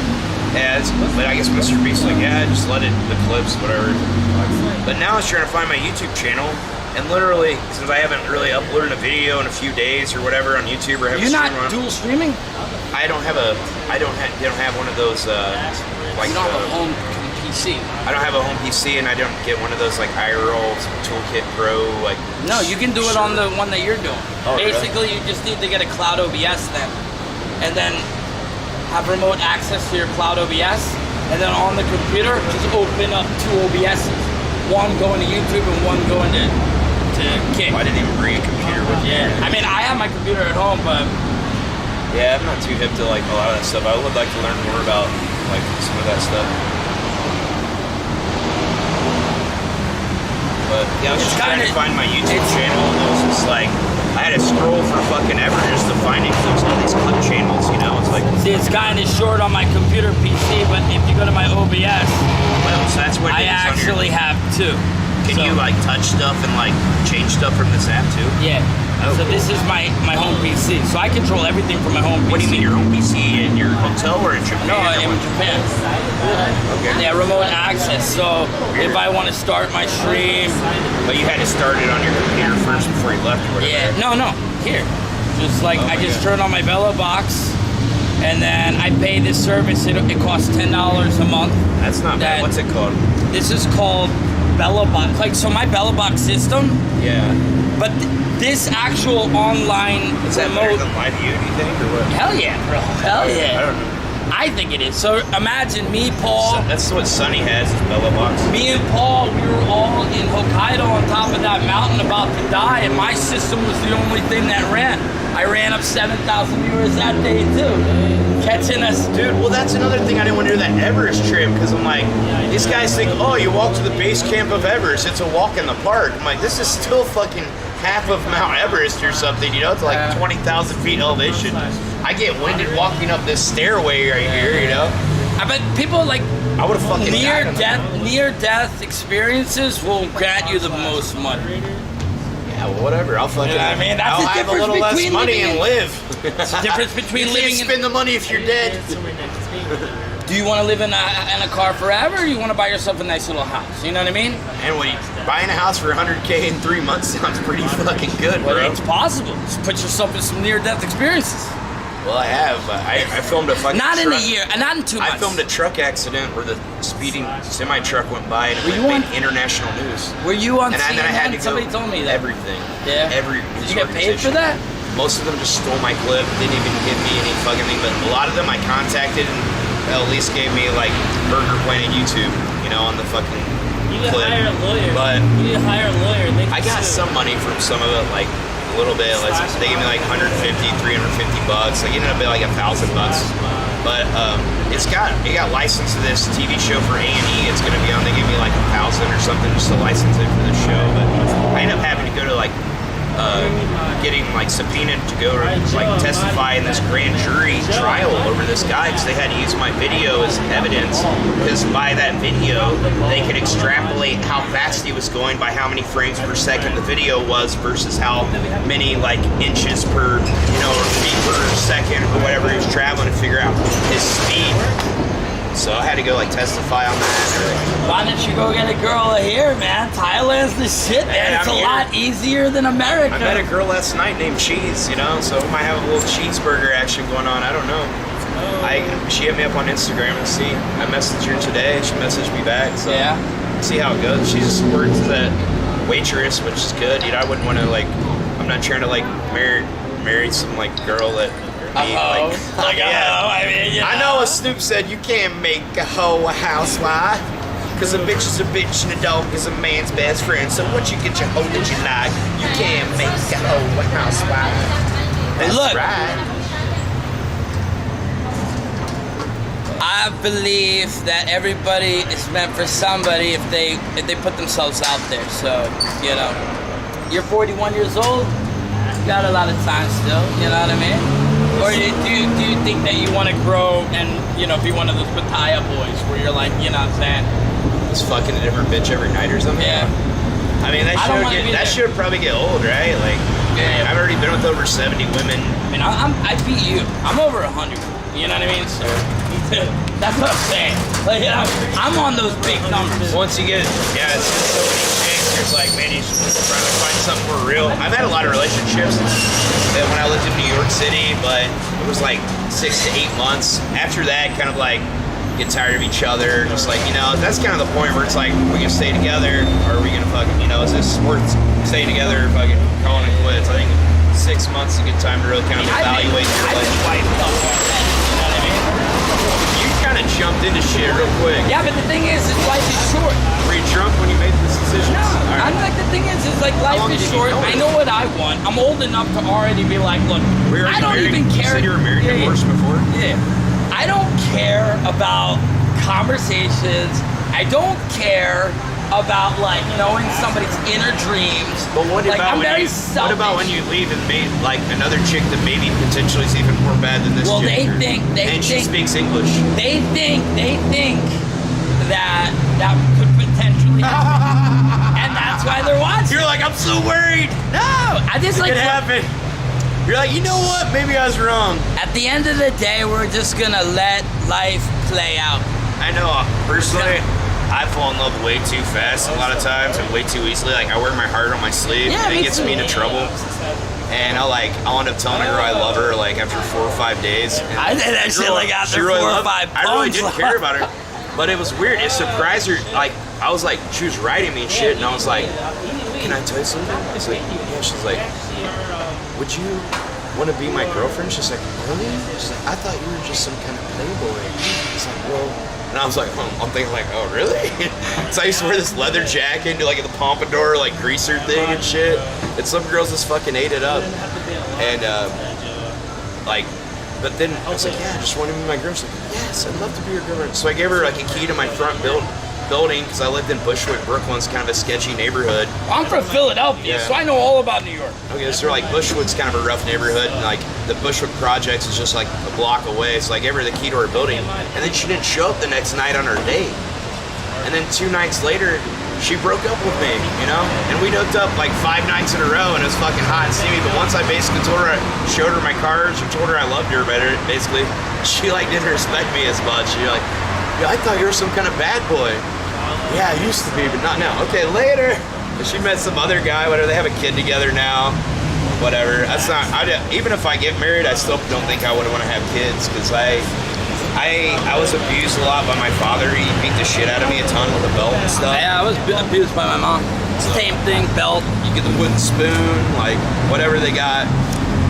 D: yeah, but I guess Mr. B's like, yeah, just let it, the clips, whatever. But now I was trying to find my YouTube channel. And literally, since I haven't really uploaded a video in a few days or whatever on YouTube or haven't
A: you're not
D: streamed one,
A: dual streaming?
D: I don't have they don't have one of those like
A: You don't have a home PC.
D: I don't have a home PC and I don't get one of those like iRoll Toolkit Pro like.
A: No, you can do it on the one that you're doing.
D: Oh, really?
A: Basically, you just need to get a cloud OBS then. And then have remote access to your cloud OBS. And then on the computer, just open up 2 OBSs. One going to YouTube and one going to Kick.
D: I didn't even bring a computer with me.
A: Yeah. I mean, I have my computer at home, but
D: Yeah, I'm not too hip to like a lot of that stuff. I would like to learn more about like some of that stuff. But yeah, I was
A: It's
D: just trying to
A: kinda-
D: find my YouTube channel and it was just like I had to scroll for fucking ever just to find it because there was all these clip channels, you know. It's like
A: see, it's kind of short on my computer PC, but if you go to my OBS,
D: well, so that's what
A: I
D: it is on your-
A: actually have 2.
D: Can
A: So-
D: you like touch stuff and like change stuff from this app too?
A: Yeah.
D: Oh,
A: So
D: cool.
A: this is my home PC. So I control everything from my home PC.
D: What do you mean your home PC in your hotel or in Japan?
A: No,
D: or
A: in
D: what?
A: Japan.
D: Okay.
A: Yeah, remote access. So if I want to start my stream,
D: But you had to start it on your computer first before you left or whatever.
A: yeah, no, here. Just like I just turn on my Bella box, and then I pay this service. It costs $10 a month.
D: That's not bad.
A: That-
D: What's it called?
A: This is called Bella box. Like so, my Bella box system.
D: Yeah.
A: But this actual online
D: Is that better
A: remote,
D: than Live View, do you think, or what?
A: hell yeah, bro, hell
D: I
A: yeah.
D: don't know.
A: I think it is. So imagine me, Paul.
D: That's what Sonny has, his Bella box.
A: Me and Paul, we were all in Hokkaido on top of that mountain about to die, and my system was the only thing that ran. I ran up 7,000 viewers that day too, catching us.
D: Dude, well, that's another thing I didn't want to do that Everest trip because I'm like, these guys think, oh, you walk to the base camp of Everest, it's a walk in the park. I'm like, this is still fucking half of Mount Everest or something, you know? It's like 20,000 feet elevation. I get winded walking up this stairway right here, you know?
A: I bet people like
D: I would have fucking died on that.
A: near death experiences will grant you the most money.
D: Yeah, well, whatever. I'll fucking.
A: You know what I mean? That's
D: I'll
A: the
D: have a
A: difference
D: little less
A: between
D: money
A: living
D: and
A: in-
D: live.
A: It's the difference
D: You
A: between
D: can't
A: living in.
D: spend the money if you're dead.
A: Do you want to live in a car forever, or you want to buy yourself a nice little house? You know what I mean?
D: And when you buying a house for $100K in 3 months sounds pretty fucking good,
A: Well,
D: bro.
A: it's possible. Just put yourself in some near-death experiences.
D: Well, I have. I filmed a fucking.
A: Not in a
D: truck.
A: year, not in 2 months.
D: I filmed a truck accident where the speeding semi truck went by and
A: Were
D: it
A: you
D: made
A: on-
D: international news.
A: Were you on
D: And
A: CNN?
D: then I had to go.
A: Somebody told me that.
D: Everything.
A: Yeah.
D: Every
A: Did
D: news
A: you get paid for
D: organization.
A: that?
D: Most of them just stole my clip. Didn't even give me any fucking thing. But a lot of them I contacted and at least gave me like Burger Planet YouTube, you know, on the fucking
C: You need to
D: clip.
C: hire a lawyer.
D: But
C: You need to hire a lawyer. And they
D: I
C: can
D: got
C: sue.
D: some money from some of it, like a little bit. Like, they gave me like 150, 350 bucks. Like, it ended up being like $1,000 bucks. But it got licensed to this TV show for A&E. It's gonna be on. They gave me like 1,000 or something just to license it for the show. But I ended up having to go to like getting like subpoenaed to go like testify in this grand jury trial over this guy because they had to use my video as evidence because by that video they could extrapolate how fast he was going by how many frames per second the video was versus how many like inches per or feet per second or whatever he was traveling to figure out his speed. So I had to go like testify on that and everything.
A: Why don't you go get a girl here, man? Thailand's the shit, man.
D: Yeah,
A: It's
D: I'm
A: a
D: here.
A: lot easier than America.
D: I met a girl last night named Cheese, so we might have a little cheeseburger action going on. I don't know. She hit me up on Instagram and see. I messaged her today. She messaged me back. So
A: Yeah.
D: see how it goes. She just works as a waitress, which is good. I wouldn't want to I'm not trying to marry some girl that. I know what Snoop said. You can't make a hoe a housewife. Cause a bitch is a bitch and a dog is a man's best friend. So once you get your hoe that you like, you can't make a hoe a housewife. That's
A: Look.
D: right.
A: I believe that everybody is meant for somebody if they put themselves out there. So, you're 41 years old, you got a lot of time still, you know what I mean? Or do you think that you want to grow and, be one of those Pattaya boys where you're like, you know what I'm saying?
D: Just fucking a different bitch every night or something?
A: Yeah.
D: I mean,
A: I don't wanna be
D: that
A: there.
D: should probably get old, right?
A: Yeah.
D: I've already been with over 70 women.
A: I mean, I beat you. I'm over 100. You know what I mean? So that's what I'm saying. I'm on those big numbers.
D: Once you get, it's just so many chicks, it's like, man, you should try to find something more real. I've had a lot of relationships when I lived in New York City, but it was like 6 to 8 months. After that, kind of get tired of each other. Just that's kind of the point where it's like, we gonna stay together, or are we gonna fucking, is this worth staying together, or fucking calling it quits? I think 6 months is a good time to really kind of evaluate your relationship. You kind of jumped into shit real quick.
A: Yeah, but the thing is life is short.
D: Were you drunk when you made this decision?
A: No, I'm like, the thing is life
D: long
A: is
D: did you
A: short.
D: know
A: I
D: it?
A: know what I want. I'm old enough to already be like, look, I don't even care.
D: You said you were married and divorced before?
A: Yeah. I don't care about conversations. I don't care about knowing somebody's inner dreams.
D: But what about
A: I'm very
D: what about when
A: selfish.
D: you leave and meet another chick that maybe potentially is even more bad than this
A: Well,
D: chick?
A: they
D: she
A: think
D: speaks English.
A: They think that could potentially happen. And that's why they're watching.
D: You're like, I'm so worried.
A: No, I just
D: It
A: like
D: could happen. You're like, you know what? Maybe I was wrong.
A: at the end of the day, we're just gonna let life play out.
D: I know, personally, I fall in love way too fast a lot of times and way too easily. Like, I wear my heart on my sleeve,
A: Yeah,
D: and
A: me
D: it gets
A: too.
D: me into trouble. And I'll end up telling a girl I love her like after 4 or 5 days. And
A: I did that
D: the
A: shit
D: girl,
A: like after
D: she really
A: 4 or
D: loved-
A: 5
D: I really
A: pumps.
D: didn't care about her, but it was weird. It surprised her. Like, I was like, she was writing me and shit, and I was like, can I tell you something? I was like, yeah. She's like, would you want to be my girlfriend? She's like, really? She's like, I thought you were just some kind of playboy. It's like, well. And I was like, I'm thinking like, oh really? So I used to wear this leather jacket and do like the pompadour like greaser thing and shit. And some girls just fucking ate it up. And but then I was like, yeah, I just want to be my girl. She's like, yes, I'd love to be your girlfriend. So I gave her like a key to my front building because I lived in Bushwick. Brooklyn's kind of a sketchy neighborhood.
A: I'm from Philadelphia,
D: Yeah.
A: so I know all about New York.
D: Okay, so like Bushwick's kind of a rough neighborhood, and like the Bushwick Projects is just like a block away. So I gave her the key to her building, and then she didn't show up the next night on her date. And then 2 nights later, she broke up with me, you know? And we hooked up like 5 nights in a row, and it was fucking hot and steamy. But once I basically showed her my cards, or told her I loved her better, basically, she like didn't respect me as much. She like, yeah, I thought you were some kind of bad boy. Yeah, I used to be, but not now. Okay, later. And she met some other guy, whatever. They have a kid together now. Whatever. That's not. Even if I get married, I still don't think I would want to have kids because I was abused a lot by my father. He beat the shit out of me a ton with a belt and stuff.
A: Yeah, I was abused by my mom. Same thing, belt.
D: You get the wooden spoon, like whatever they got.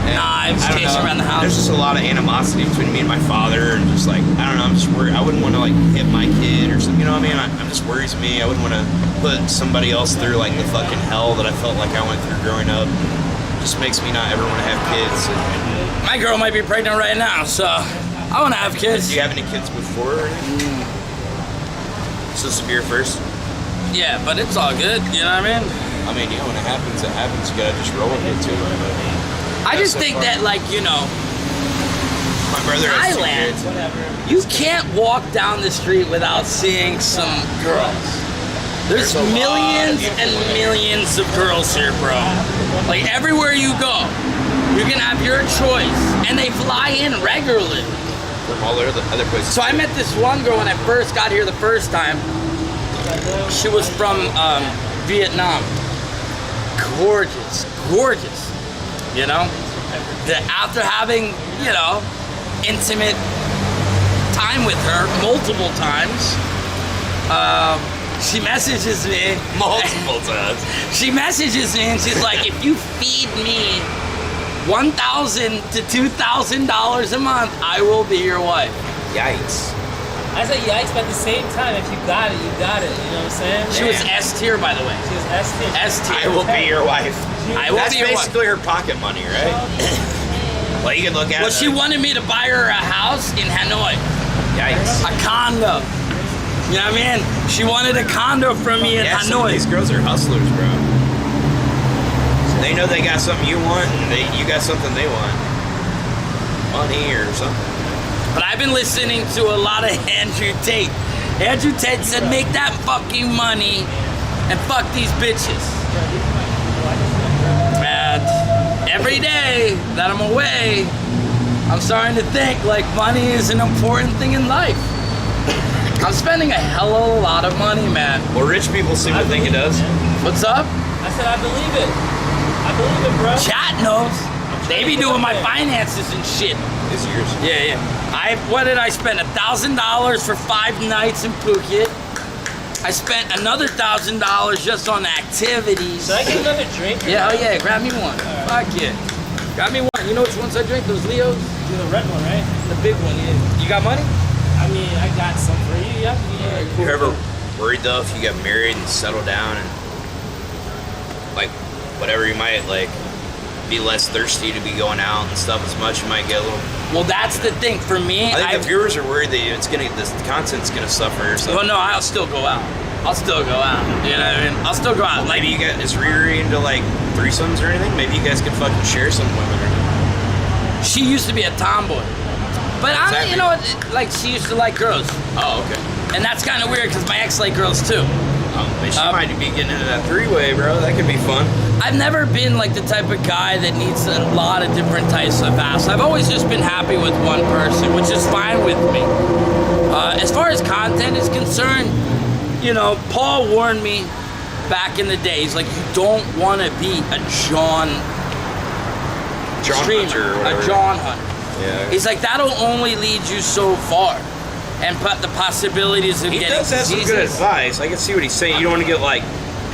D: And
A: Knives,
D: I don't
A: chasing
D: know.
A: around the house.
D: There's just a lot of animosity between me and my father, and just like I don't know. I'm just worried. I wouldn't want to like hit my kid or something. You know what I mean? I'm just worries me. I wouldn't want to put somebody else through like the fucking hell that I felt like I went through growing up. Just makes me not ever want to have kids.
A: My girl might be pregnant right now, so I want to have kids.
D: Do you have any kids before? Or anything? So this will be your first?
A: Yeah, but it's all good. You know what I mean?
D: I mean, yeah, when it happens, it happens. You gotta just roll with it too.
A: I just
D: so
A: think
D: far.
A: that, like, you know,
D: My brother has 2
A: Thailand,
D: kids.
A: you can't walk down the street without seeing some girls. There's
D: There's a lot
A: millions
D: of
A: and
D: people.
A: millions of girls here, bro. Like, everywhere you go, you can have your choice. And they fly in regularly.
D: From all the other places.
A: So I met this one girl when I first got here the first time. She was from Vietnam. Gorgeous, gorgeous. You know? After having, you know, intimate time with her multiple times, she messages me.
D: multiple times.
A: She messages me and she's like, if you feed me $1,000 to $2,000 a month, I will be your wife.
D: Yikes.
C: I said yikes, but at the same time, if you got it, you got it. You know what I'm saying?
A: She was S tier, by the way.
C: She was S tier.
A: S tier.
D: I will be your wife.
A: I will
D: That's
A: be your wife.
D: basically her pocket money, right? Well, you can look at
A: Well,
D: it.
A: she wanted me to buy her a house in Hanoi,
D: Yikes.
A: a condo. You know what I mean? She wanted a condo from me in
D: Yeah, some of
A: Hanoi.
D: these girls are hustlers, bro. They know they got something you want, and you got something they want. Money or something.
A: But I've been listening to a lot of Andrew Tate. Andrew Tate said, make that fucking money and fuck these bitches. And every day that I'm away, I'm starting to think like money is an important thing in life. I'm spending a hell of a lot of money, man.
D: Well, rich people seem to think it does.
A: What's up?
C: I said I believe it. I believe it, bro.
A: Chat knows. They be doing my finances and shit.
D: It's yours.
A: Yeah. What did I spend? $1,000 for 5 nights in Phuket. I spent another $1,000 just on activities.
C: Should I get another drink? or
A: Yeah,
C: not?
A: oh yeah, grab me one. Fuck yeah. Grab me one. You know which ones I drink? Those Leos?
C: Do the red one, right?
A: The big one, yeah. You got money?
C: I mean, I got some for you. Yeah.
D: You're ever worried though if you get married and settle down and like whatever you might like be less thirsty to be going out and stuff as much, you might get a little.
A: Well, that's the thing. For me,
D: I think the viewers are worried that the content's gonna suffer or something.
A: well, no, I'll still go out. I'll still go out. You know what I mean? I'll still go out. Like,
D: Maybe you guys, is Riri into like threesomes or anything? Maybe you guys could fucking share some women or something.
A: she used to be a tomboy. But I,
D: Exactly.
A: you know what? Like, she used to like girls.
D: Oh, okay.
A: And that's kind of weird because my ex liked girls too.
D: She might be getting into that three-way, bro. That could be fun.
A: I've never been like the type of guy that needs a lot of different types of ass. I've always just been happy with one person, which is fine with me. As far as content is concerned, you know, Paul warned me back in the day. He's like, you don't want to be a John streamer,
D: Hunter or whatever.
A: a John Hunter.
D: Yeah.
A: He's like, that'll only lead you so far. And put the possibilities of
D: He
A: getting
D: does have some good advice. I can see what he's saying. You don't want to get like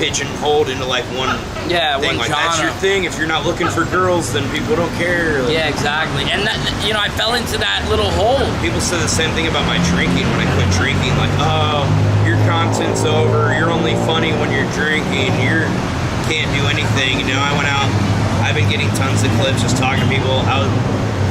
D: pigeonholed into like one thing.
A: one
D: Like that's your thing. If you're not looking for girls, then people don't care. Like,
A: yeah, exactly. And that, you know, I fell into that little hole.
D: people said the same thing about my drinking when I quit drinking. Like, oh, your content's over. You're only funny when you're drinking. You can't do anything. You know, I went out. I've been getting tons of clips just talking to people. I was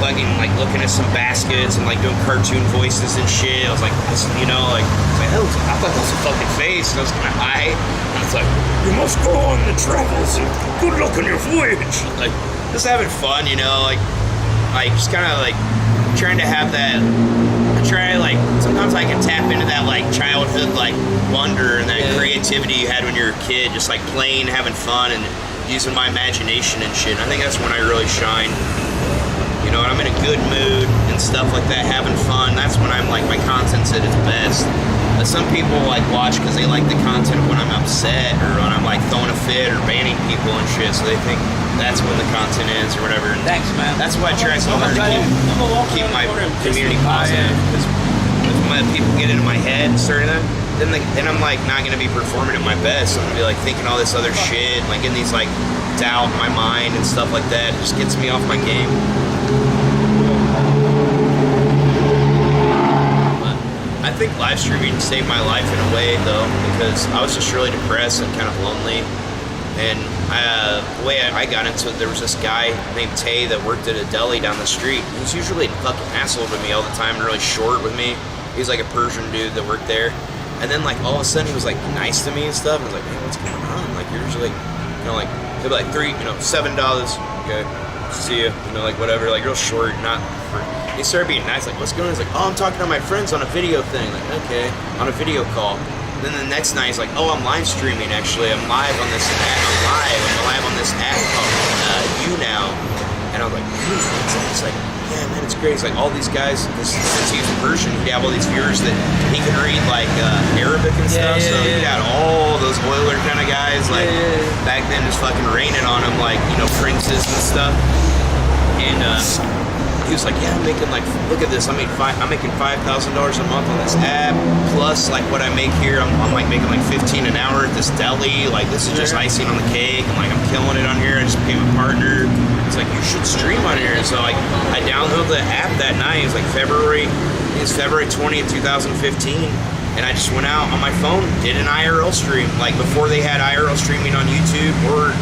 D: fucking like looking at some baskets and like doing cartoon voices and shit. I was like, you know, like, I thought that was a fucking face. And I was kind of high. And it's like, you must go on the travels and good luck on your voyage. Like, just having fun, you know, like just kind of like trying to have that. Sometimes I can tap into that like childhood like wonder and that creativity you had when you were a kid, just like playing, having fun, and using my imagination and shit. I think that's when I really shine. You know, and I'm in a good mood and stuff like that, having fun. That's when I'm like, my content's at its best. But some people like watch because they like the content when I'm upset or when I'm like throwing a fit or banning people and shit. So they think that's when the content is or whatever. And
A: Thanks, man.
D: that's why I try so hard to keep my community positive. Because if my people get into my head and start that, then I'm like not gonna be performing at my best. I'm gonna be like thinking all this other shit, like in these like doubt in my mind and stuff like that. It just gets me off my game. But I think live streaming saved my life in a way though, because I was just really depressed and kind of lonely. And the way I got into it, there was this guy named Tay that worked at a deli down the street. He was usually a fucking asshole to me all the time, really short with me. He was like a Persian dude that worked there. And then like all of a sudden he was like nice to me and stuff. I was like, man, what's going on? Like you're usually, you know, like they'd be like $7. Okay, see you. You know, like whatever. Like real short, not. He started being nice. Like what's going on? He's like, oh, I'm talking to my friends on a video thing. Like okay, on a video call. Then the next night he's like, oh, I'm live streaming actually. I'm live on this app. I'm live on this app called You Now. And I was like, he's like, yeah, man, it's great. It's like all these guys, since he was Persian, he'd have all these viewers that he could read like Arabic and stuff. So he got all those oiler kind of guys, like back then, just fucking raining on him, like, you know, princes and stuff. And he was like, yeah, I'm making like, look at this, I'm making $5,000 a month on this app, plus like what I make here, I'm like making like 15 an hour at this deli. Like this is just icing on the cake. I'm like, I'm killing it on here. I just became a partner. It's like, you should stream on here. And so like I downloaded the app that night. It was like February 20th, 2015. And I just went out on my phone, did an IRL stream. Like before they had IRL streaming on YouTube or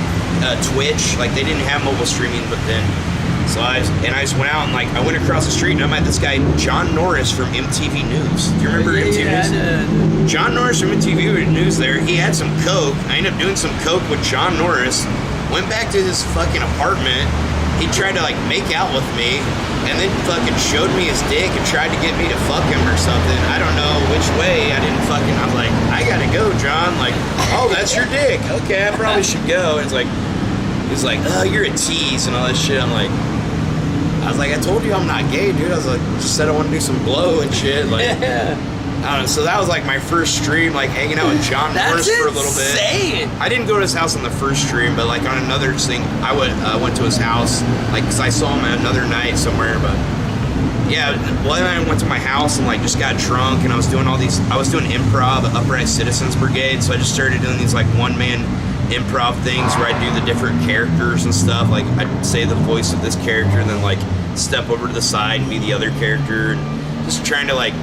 D: Twitch, like they didn't have mobile streaming, but then. So I just went out and like I went across the street and I met this guy John Norris from MTV News. Do you remember MTV News? John Norris from MTV News there. He had some coke. I ended up doing some coke with John Norris. Went back to his fucking apartment. He tried to like make out with me and then fucking showed me his dick and tried to get me to fuck him or something. I don't know which way. I'm like, I gotta go, John. Like, oh, that's your dick. Okay, I probably should go. And he's like, oh, you're a tease and all that shit. I was like, I told you I'm not gay, dude. I was like, just said I want to do some blow and shit. Like, I don't know. So that was like my first stream, like hanging out with John Norris for a little bit. I didn't go to his house on the first stream, but like on another thing, I went to his house, like, cause I saw him another night somewhere. But yeah, one night I went to my house and like just got drunk, and I was doing improv at Upright Citizens Brigade. So I just started doing these like one-man improv things where I do the different characters and stuff. Like I'd say the voice of this character and then like step over to the side and be the other character, and just trying to like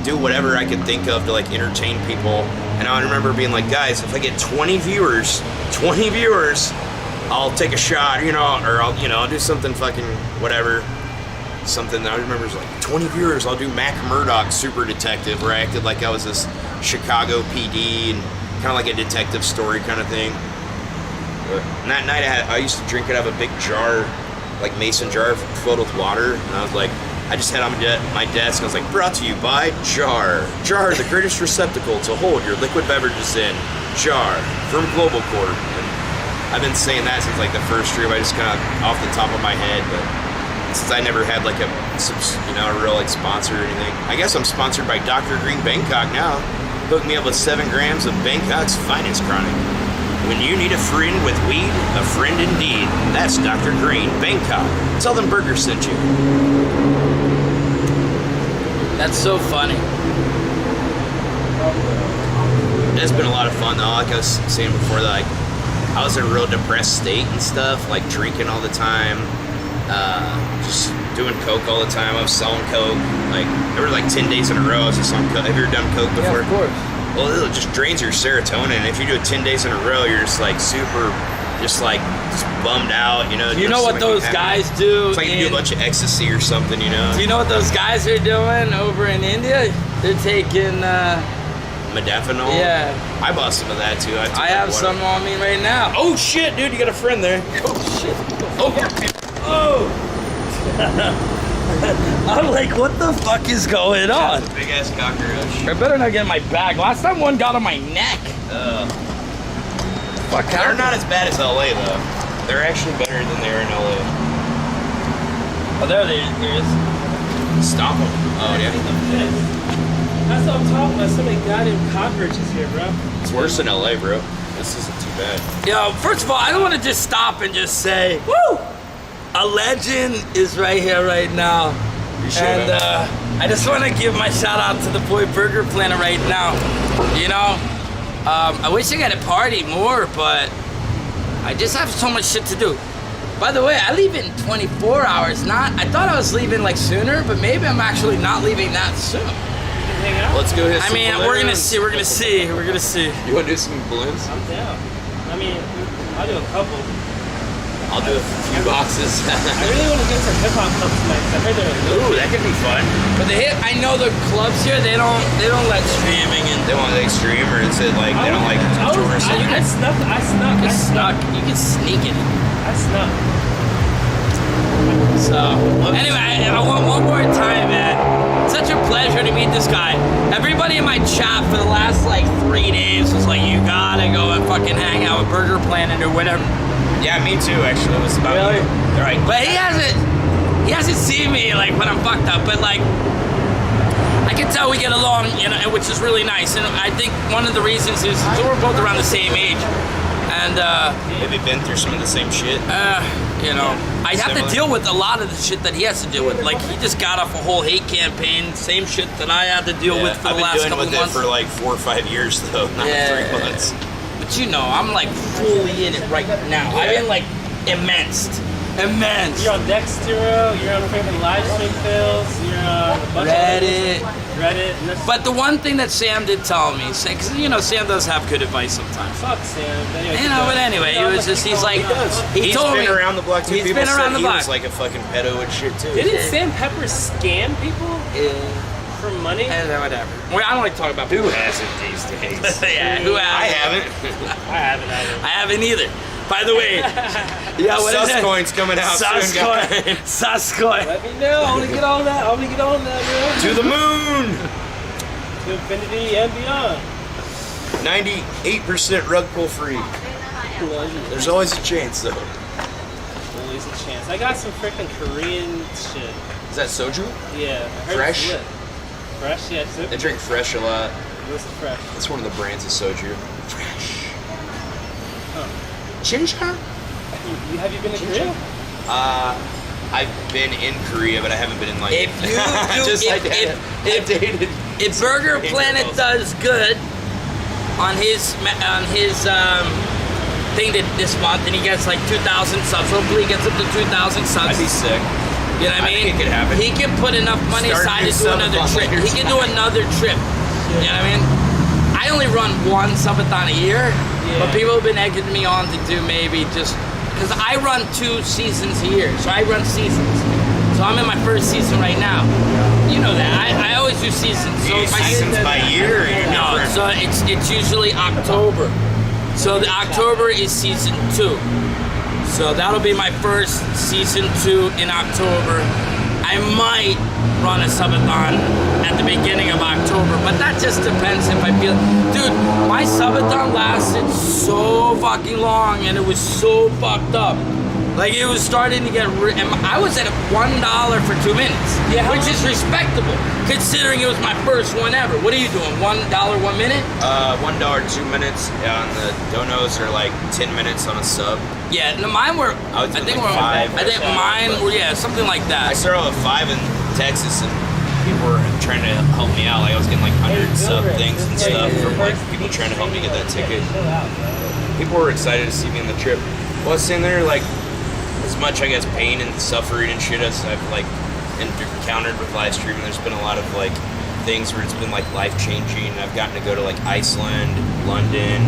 D: do whatever I could think of to like entertain people. And I remember being like, guys, if I get 20 viewers, I'll take a shot, you know, or I'll do something fucking whatever. Something that I remember was like 20 viewers, I'll do Mac Murdock Super Detective, where I acted like I was this Chicago PD and kind of like a detective story kind of thing. And that night I used to drink it out of a big jar, like mason jar filled with water, and I was like, I just had on my desk, and I was like, brought to you by Jar, the greatest receptacle to hold your liquid beverages in. jar from Global Corp. And I've been saying that since like the first trip. I just kind of off the top of my head, but since I never had like a real like sponsor or anything. I guess I'm sponsored by Dr. Green Bangkok now. Hook me up with 7 grams of Bangkok's finest chronic. When you need a friend with weed, a friend indeed. That's Dr. Green Bangkok. Tell them Burger sent you.
A: That's so funny.
D: It's been a lot of fun though. Like I was saying before, like I was in a real depressed state and stuff, like drinking all the time, just doing coke all the time. I was selling coke. Like there were like 10 days in a row I was just on coke. Have you ever done coke before?
A: Yeah, of course.
D: Well, it just drains your serotonin. If you do it 10 days in a row, you're just like super, just bummed out.
A: You know what those guys do?
D: It's like you do a bunch of ecstasy or something.
A: Do you know what those guys are doing over in India? They're taking.
D: Modafinil?
A: Yeah.
D: I bought some of that too.
A: I have some on me right now.
D: Oh shit, dude, you got a friend there.
A: Oh shit.
C: Oh!
A: I'm like, what the fuck is going on?
D: That's a big ass cockroach.
A: I better not get in my bag. Last time one got on my neck. Fuck.
D: They're not as bad as LA though. They're actually better than they are in LA.
A: Oh, there is.
D: Stomp them. Oh yeah.
C: That's what I'm talking about. So many goddamn cockroaches here, bro.
D: It's worse than LA, bro. This isn't too bad.
A: Yo, first of all, I don't want to just stop and just say, woo! A legend is right here, right now. And I just want to give my shout out to the boy Burger Planet right now. I wish I got to party more, but I just have so much shit to do. By the way, I leave in 24 hours. I thought I was leaving like sooner, but maybe I'm actually not leaving that soon.
C: Hang out?
D: Let's go hit some balloons.
A: We're gonna see.
D: You want to do some balloons?
C: I'm down. I mean, I'll do a couple.
D: I'll do a few boxes.
C: I really want to get some hip hop clubs tonight. 'Cause I heard they're
D: Ooh, that could be fun.
A: But I know the clubs here, they don't let streaming in.
D: They want like stream, or is it like they don't like tourists?
C: I snuck.
A: You can sneak it.
C: I snuck.
A: So, anyway, I want one more time, man. Such a pleasure to meet this guy. Everybody in my chat for the last like 3 days was like, you gotta go and fucking hang out with Burger Planet or whatever.
D: Yeah, me too. Actually, it was about
A: Really?
D: you. Right.
A: But he hasn't seen me like when I'm fucked up. But like, I can tell we get along, which is really nice. And I think one of the reasons is we're both around the same age. And
D: have you been through some of the same shit?
A: I have to
D: Similar?
A: deal with a lot of the shit that he has to deal with. Like, he just got off a whole hate campaign, same shit that I had to deal with for the last couple
D: I've been dealing with
A: months.
D: it for like 4 or 5 years though, not 3 months.
A: But I'm like fully in it right now.
D: Yeah.
A: I've been like immense.
C: You're on Dextero, you're on freaking live stream fills, you're on a bunch
A: Reddit.
C: of Reddit. And
A: But the one thing that Sam did tell me, because Sam does have good advice sometimes.
C: fuck Sam.
A: But anyway, he's like, he told me.
D: He's been around the block too.
A: He's
D: People
A: been around
D: said
A: the
D: he
A: block.
D: was like a fucking pedo and shit too.
C: Didn't Sam Pepper scam people for money?
A: Whatever. Well, I don't like to talk about people.
D: Who hasn't these days?
A: Yeah, who has?
D: I haven't.
C: I haven't either.
A: I haven't either. By the way, what is it?
D: Suscoin's coming out soon, guys.
A: Suscoin.
C: Let me know. I want to get on that. Bro.
D: To the moon.
C: To infinity and beyond.
D: 98% rug pull free. There's always a chance though.
C: Always a chance. I got some freaking Korean shit.
D: Is that soju?
C: Yeah. I heard
D: Fresh?
C: it's lit. Fresh, yeah. It's
D: They drink fresh a lot.
C: What's the fresh?
D: That's one of the brands of soju. Fresh.
C: Huh.
D: Ginger?
C: Have you been to Korea?
D: I've been in Korea, but I haven't been in like.
A: If you do, if Burger Planet does good on his thing this month, and he gets like 2,000 subs, hopefully he gets up to 2,000 subs.
D: I'd be sick.
A: You know what I mean?
D: think it could happen.
A: He can put enough money
D: Start
A: aside
D: new
A: to do another trip.
D: subathons.
A: He can do another trip. You know what I mean? I only run one subathon a year, but people have been egging me on to do maybe just because I run 2 seasons a year, so I run seasons. So I'm in my first season right now. You know that I always do seasons. So
D: You seasons by year? Or you're
A: no,
D: different?
A: so it's usually October. So the October is season 2. So that'll be my first season 2 in October. I might run a subathon at the beginning of October, but that just depends if I feel. Dude, my subathon lasted so fucking long, and it was so fucked up. Like, it was starting to get. And I was at $1 for 2 minutes, which is respectable considering it was my first one ever. What are you doing? $1 1 minute?
D: $1 2 minutes on the donos, or like 10 minutes on a sub.
A: Yeah, no, mine were.
D: I think five.
A: I think mine were something like that.
D: I started with 5 in Texas, and people were trying to help me out. Like, I was getting like 100 sub things and stuff from like people trying to help me get that ticket. People were excited to see me on the trip. Well, I was sitting there like, as much I guess pain and suffering and shit as I've like encountered with live streaming, there's been a lot of like things where it's been like life changing. I've gotten to go to like Iceland, London,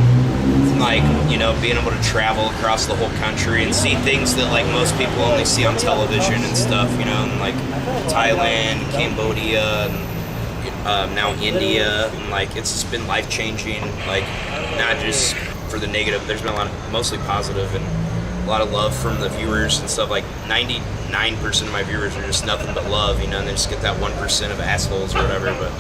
D: like, you know, being able to travel across the whole country and see things that like most people only see on television and stuff, you know, and like Thailand, Cambodia, and now India, and like it's just been life changing. Like, not just for the negative, there's been a lot of mostly positive and a lot of love from the viewers and stuff. Like 99% of my viewers are just nothing but love, you know, and they just get that 1% of assholes or whatever. But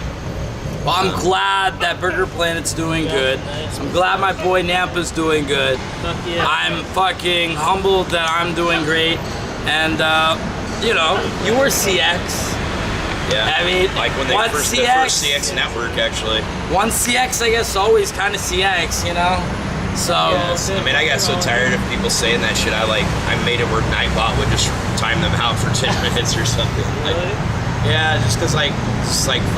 A: well, I'm glad that Burger Planet's doing good. I'm glad my boy Nampa's doing good. I'm fucking humbled that I'm doing great. And you know, you were CX.
D: yeah,
A: I mean,
D: like when they
A: one
D: first the
A: CX,
D: first CX network actually.
A: One CX, I guess, always kind of CX, you know. So
D: I mean, I got so tired of people saying that shit. I made it where Nightbot would just time them out for 10 minutes or something. Like, yeah, just because like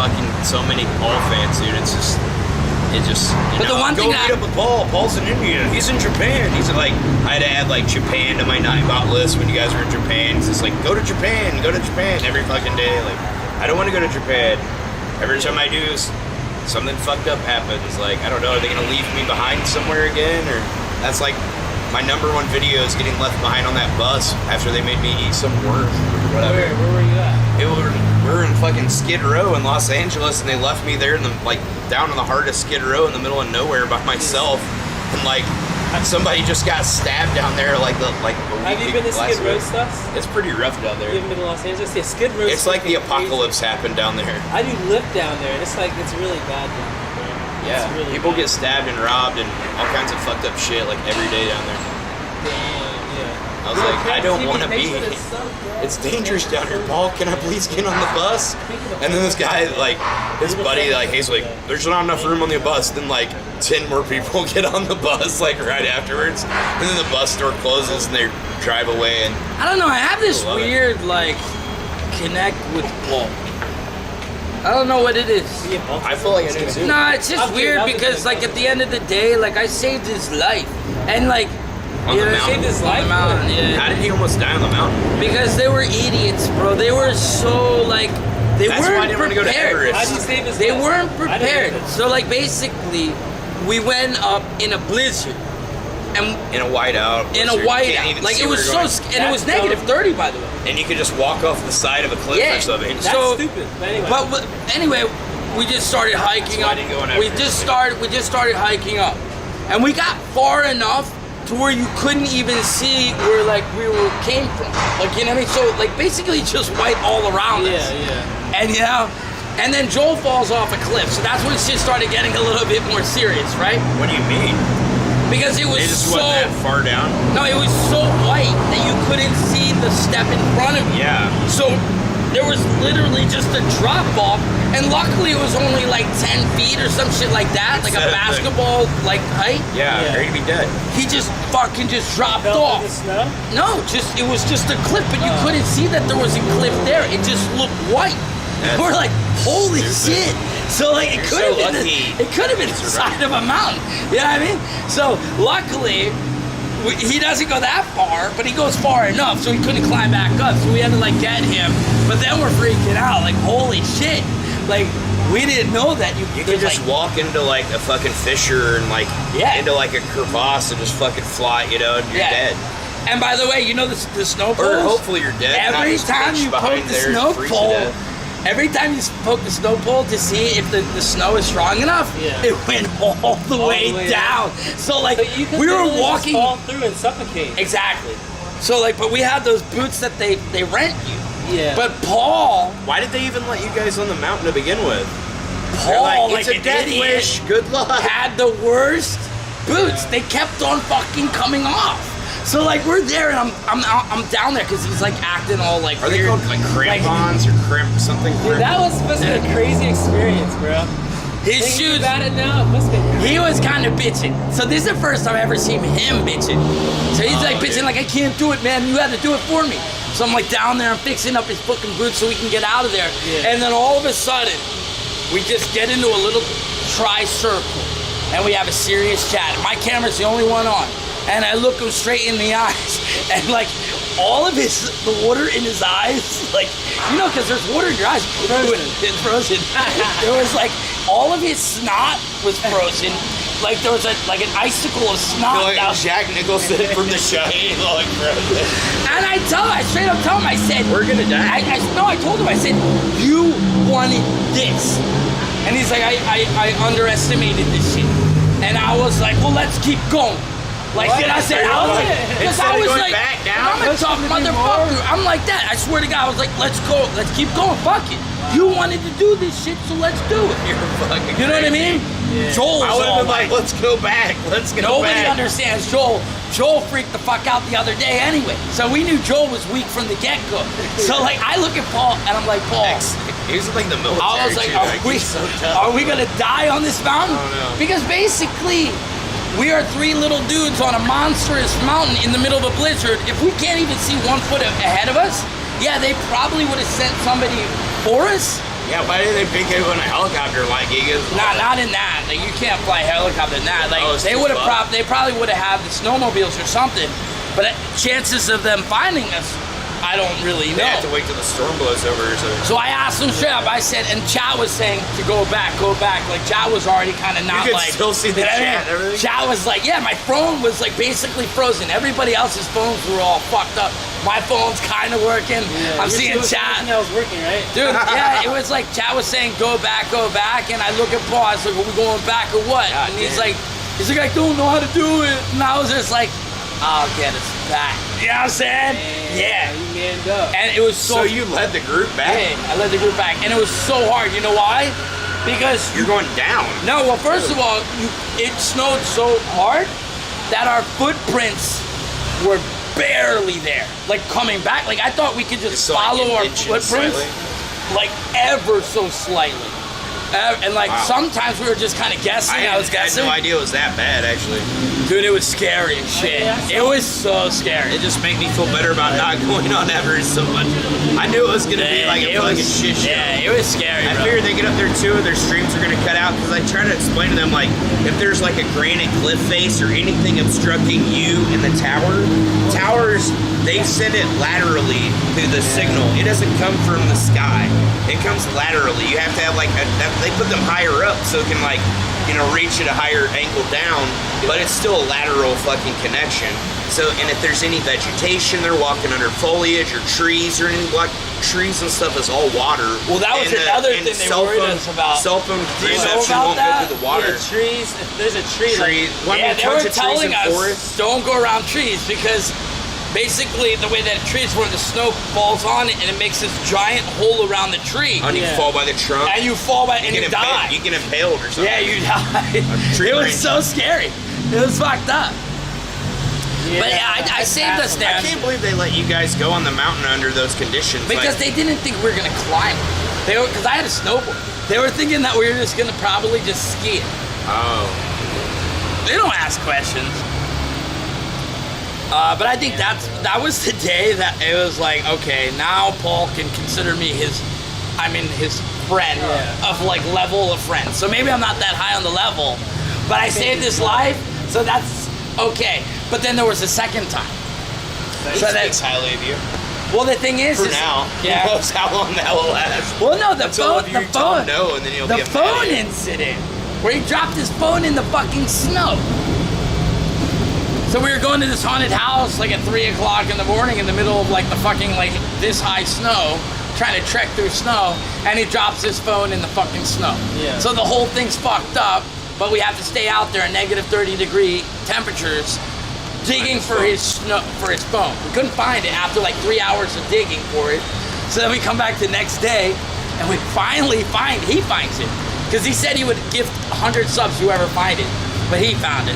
D: fucking so many Paul fans, dude. It just.
A: But the one
D: go
A: thing
D: meet up with Paul. Paul's in India. He's in Japan. He's like, I had to add like Japan to my Nightbot list when you guys were in Japan. It's just like, go to Japan every fucking day. Like, I don't want to go to Japan. Every time I do, something fucked up happens. Like, I don't know, are they gonna leave me behind somewhere again? Or that's like my #1 video is getting left behind on that bus after they made me eat some worm or whatever.
C: Where were you at?
D: We're in fucking Skid Row in Los Angeles, and they left me there in the like down in the heart of Skid Row in the middle of nowhere by myself, and like somebody just got stabbed down there like a week.
C: Have you been to Skid Row stuff?
D: It's pretty rough down there.
C: You haven't been to Los Angeles? Yeah, Skid Row.
D: It's like the apocalypse happened down there.
C: I do live down there, and it's really bad down there.
D: Yeah,
C: really
D: people
C: bad.
D: get stabbed and robbed and all kinds of fucked up shit like every day down there.
C: Damn, yeah.
D: I was like, I don't want to be. It's dangerous down here, Paul. Can I please get on the bus? And then this guy, like, his buddy, like, he's like, there's not enough room on the bus. Then like 10 more people get on the bus like right afterwards, and then the bus door closes and they drive away. And
A: I don't know. I have this
D: love it.
A: weird like connect with Paul. I don't know what it is.
D: I feel like I do too.
A: No, it's just weird because like at the end of the day, like I saved his life, and like
D: On the mountain?
C: Saved his life?
A: On the mountain, yeah.
D: How did he almost die on the mountain?
A: Because they were idiots, bro. They were so like they
D: That's why I
A: weren't
D: didn't want to go to
A: prepared.
D: Everest.
C: How'd you save his
A: They
C: life?
A: weren't
C: I didn't
A: prepared.
C: know.
A: So like basically, we went up in a blizzard, and
D: In a whiteout.
A: in a
D: so you can't
A: whiteout.
D: even
A: Like
D: see
A: it
D: where
A: was
D: you're
A: so,
D: going.
A: and it was
C: That's
A: negative
C: dumb.
A: 30 by the way.
D: And you could just walk off the side of a cliff
A: Yeah.
D: or something.
C: That's
A: So-
C: stupid. But anyway.
A: But anyway, we just started hiking
D: That's why I
A: up.
D: didn't go on
A: We
D: Everest.
A: just started hiking up, and we got far enough to where you couldn't even see where like came from. Like, you know what I mean? So like basically just white all around us.
C: yeah.
A: And you know, and then Joel falls off a cliff. So that's when shit started getting a little bit more serious, right?
D: What do you mean?
A: Because it was
D: It just
A: so
D: wasn't that far down?
A: no, it was so white that you couldn't see the step in front of you.
D: Yeah.
A: So there was literally just a drop off, and luckily it was only like 10 feet or some shit like that, like a
D: Instead of
A: basketball like height.
D: Yeah,
C: Yeah.
D: ready to be dead.
A: He just fucking just dropped
C: Fell
A: off.
C: in the snow?
A: No, it was just a cliff, but you couldn't see that there was a cliff there. It just looked white.
D: That's
A: We're like, holy
D: stupid.
A: shit. So like it
D: You're
A: could have
D: so
A: been
D: lucky.
A: it could have been the side of a mountain. You know what I mean? So luckily he doesn't go that far, but he goes far enough so he couldn't climb back up. So we had to like get him. But then we're freaking out, like holy shit. Like we didn't know that
D: You
A: there's,
D: could just
A: like,
D: walk into like a fucking fissure and like
A: Yeah.
D: into like a crevasse and just fucking fly, you know, and you're dead.
A: And by the way, you know the snow poles?
D: Or hopefully you're dead. not
A: Every
D: just
A: time
D: pitched
A: you
D: behind
A: poke the
D: there and
A: snow
D: freeze to
A: pole,
D: death.
A: every time you poke the snow pole to see if the snow is strong enough,
C: Yeah.
A: it went all the way down. So like
C: So you could
A: we were
C: literally just
A: walking
C: fall through and suffocate.
A: exactly. So like, but we had those boots that they rent you.
C: Yeah.
A: But Paul,
D: Why did they even let you guys on the mountain to begin with? They're
A: Paul,
D: like, it's
A: like
D: a
A: an
D: death
A: idiot,
D: wish. Good luck.
A: had the worst boots. They kept on fucking coming off. So like we're there and I'm down there because he's like acting all like
D: Are they
A: weird.
D: called like crampons or crimp something?
C: Dude, that was supposed to be a crazy experience, bro.
A: His
C: Thinking
A: shoes.
C: about it now, it must be.
A: He was kind of bitching. So this is the first time I ever seen him bitching. So he's like bitching,
D: dude.
A: like, I can't do it, man. You had to do it for me. So I'm like down there, I'm fixing up his fucking boots so we can get out of there.
C: Yeah.
A: And then all of a sudden, we just get into a little tri-circle and we have a serious chat. My camera's the only one on. And I look him straight in the eyes and like all of the water in his eyes, like, you know, because there's water in your eyes. It's frozen. There was like, all of his snot was frozen. Like there was an icicle of snot.
D: Like Jack Nicholson from The Shining. Like,
A: And I straight up tell him, I said,
D: we're gonna die.
A: I told him, I said, you wanted this. And he's like, I underestimated this shit. And I was like, well, let's keep going. Like, I said, I was like, because I was like, I'm a tough motherfucker. I'm like that. I swear to God, I was like, let's go, let's keep going, fuck it. You wanted to do this shit, so let's do it.
D: You're fucking
A: You know what I mean?
C: Yeah.
A: Joel's
D: I would have
A: all
D: been like, let's go back. Let's go
A: nobody
D: back.
A: understands Joel. Joel freaked the fuck out the other day anyway. So we knew Joel was weak from the get-go. So like, I look at Paul and I'm like, Paul.
D: He was like the military.
A: I was like,
D: too,
A: are we gonna die on this mountain?
D: I don't know.
A: Because basically, we are three little dudes on a monstrous mountain in the middle of a blizzard. If we can't even see 1 foot ahead of us, yeah, they probably would have sent somebody for us.
D: Yeah, why didn't they pick him on a helicopter like he is?
A: Not in that. Like you can't fly helicopter in that. Like
D: it's
A: they
D: too
A: would have
D: far.
A: they probably would have had the snowmobiles or something. But chances of them finding us, I don't really
D: They
A: know.
D: have to wait till the storm blows over.
A: So I asked him straight up. I said, and Chat was saying to go back. Like Chat was already kind of not
D: could
A: like.
D: still see the
A: you know what I
D: chat
A: mean?
D: and everything?
A: Chat was like, yeah, my phone was like basically frozen. Everybody else's phones were all fucked up. My phone's kind of working. I'm seeing Chat.
C: That was working, right?
A: Dude, yeah, it was like Chat was saying go back, and I look at Paul. I was like, are we going back or what?
D: God
A: and he's
D: damn.
A: like, I don't know how to do it. And I was just like, I'll get us back. You know what I'm saying? Yeah.
C: You manned up.
A: And it was
D: So you led the group back?
A: Hey, I led the group back, and it was so hard. You know why? Because
D: You're going down.
A: no. Well, first of all, it snowed so hard that our footprints were barely there. Like coming back, like I thought we could just
D: It's like
A: follow our
D: inches
A: footprints,
D: slightly?
A: like ever so slightly. And like
D: Wow.
A: sometimes we were just kind of guessing. I was
D: had
A: guessing.
D: no idea it was that bad, actually.
A: Dude, it was scary as shit. It was so scary.
D: It just made me feel better about not going on Everest so much. I knew it was gonna be like a fucking shit show.
A: Yeah, it was scary,
D: I
A: bro.
D: figured they get up there too, and their streams are gonna cut out because I try to explain to them like if there's like a granite cliff face or anything obstructing you in the towers they send it laterally through the signal. It doesn't come from the sky. It comes laterally. You have to have like they put them higher up so it can like reach at a higher angle down, but it's still a lateral fucking connection. So, and if there's any vegetation, they're walking under foliage or trees or anything like trees and stuff is all water.
A: Well, that was another thing they worried us about.
D: Cell phone
A: Do you know
D: reception
A: about
D: won't
A: that?
D: go through the water.
C: Yeah, trees. If there's a tree,
A: Yeah, they were telling us don't go around trees because basically the way that trees where the snow falls on it and it makes this giant hole around the tree.
D: And you
C: Yeah.
D: fall by the trunk.
A: And you fall by and you die.
D: You get impaled or something.
A: Yeah, you die.
D: tree
A: It was
D: branch.
A: so scary. It was fucked up. But yeah, I saved us there.
D: I can't believe they let you guys go on the mountain under those conditions.
A: Because they didn't think we were gonna climb it. Because I had a snowboard. They were thinking that we were just gonna probably just ski it.
D: Oh.
A: They don't ask questions. But I think that was the day that it was like, okay, now Paul can consider me his friend of like level of friends. So maybe I'm not that high on the level, but I saved his life, so that's okay. But then there was a second time.
D: So that's highly of you.
A: Well, the thing is,
D: For now.
A: yeah.
D: Who knows how long that will last.
A: Well, no, the
D: Until
A: phone,
D: you tell him no, and then you'll
A: the
D: be
A: phone incident where he dropped his phone in the fucking snow. So we were going to this haunted house like at 3 o'clock in the morning in the middle of like the fucking like this high snow, trying to trek through snow, and he drops his phone in the fucking snow.
C: Yeah.
A: So the whole thing's fucked up, but we have to stay out there in negative 30-degree temperatures, digging for his phone. We couldn't find it after like 3 hours of digging for it. So then we come back the next day, and we finally he finds it. Because he said he would gift 100 subs to whoever find it, but he found it.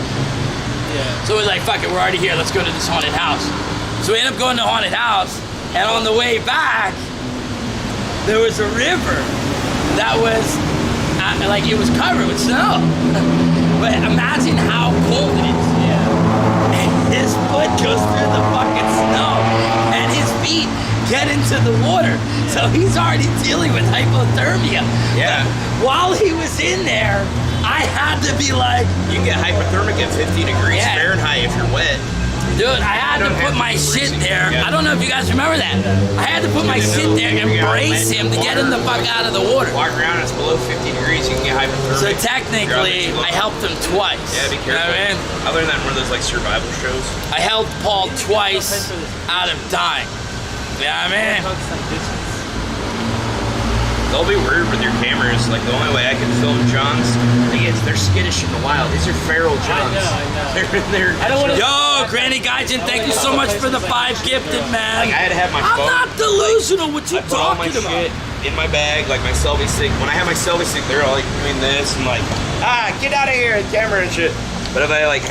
C: Yeah.
A: So we're like, fuck it, we're already here, let's go to this haunted house. So we end up going to the haunted house, and on the way back, there was a river that was, like it was covered with snow. But imagine how cold it is.
C: Yeah.
A: And his foot goes through the fucking snow, and his feet get into the water. So he's already dealing with hypothermia.
D: Yeah.
A: While he was in there, I had to be like,
D: You can get hypothermic at 50 degrees
A: Yeah.
D: Fahrenheit if you're wet.
A: dude, I had to put my shit there. I don't know if you guys remember that. I had to put my shit there and brace him to get him the fuck out of the water.
D: Walk around, it's below 50 degrees, you can get hypothermic.
A: So technically, I helped him twice.
D: Yeah, be
A: You know
D: careful.
A: what I mean?
D: I learned that in one of those like survival shows.
A: I helped Paul twice out of dying. You know what I mean?
D: They'll be weird with your cameras. Like the only way I can film Johns, they're skittish in the wild. These are feral Johns.
C: I know.
D: They're
C: I don't want to.
A: Yo, Granny Gaijin, thank you so much for the 5 gifted, man.
D: Like I had to have my
A: I'm
D: phone.
A: not delusional. What you
D: I put all my
A: talking about?
D: shit in my bag, like my selfie stick. When I have my selfie stick, they're all like doing this and like, get out of here, the camera and shit. But if I like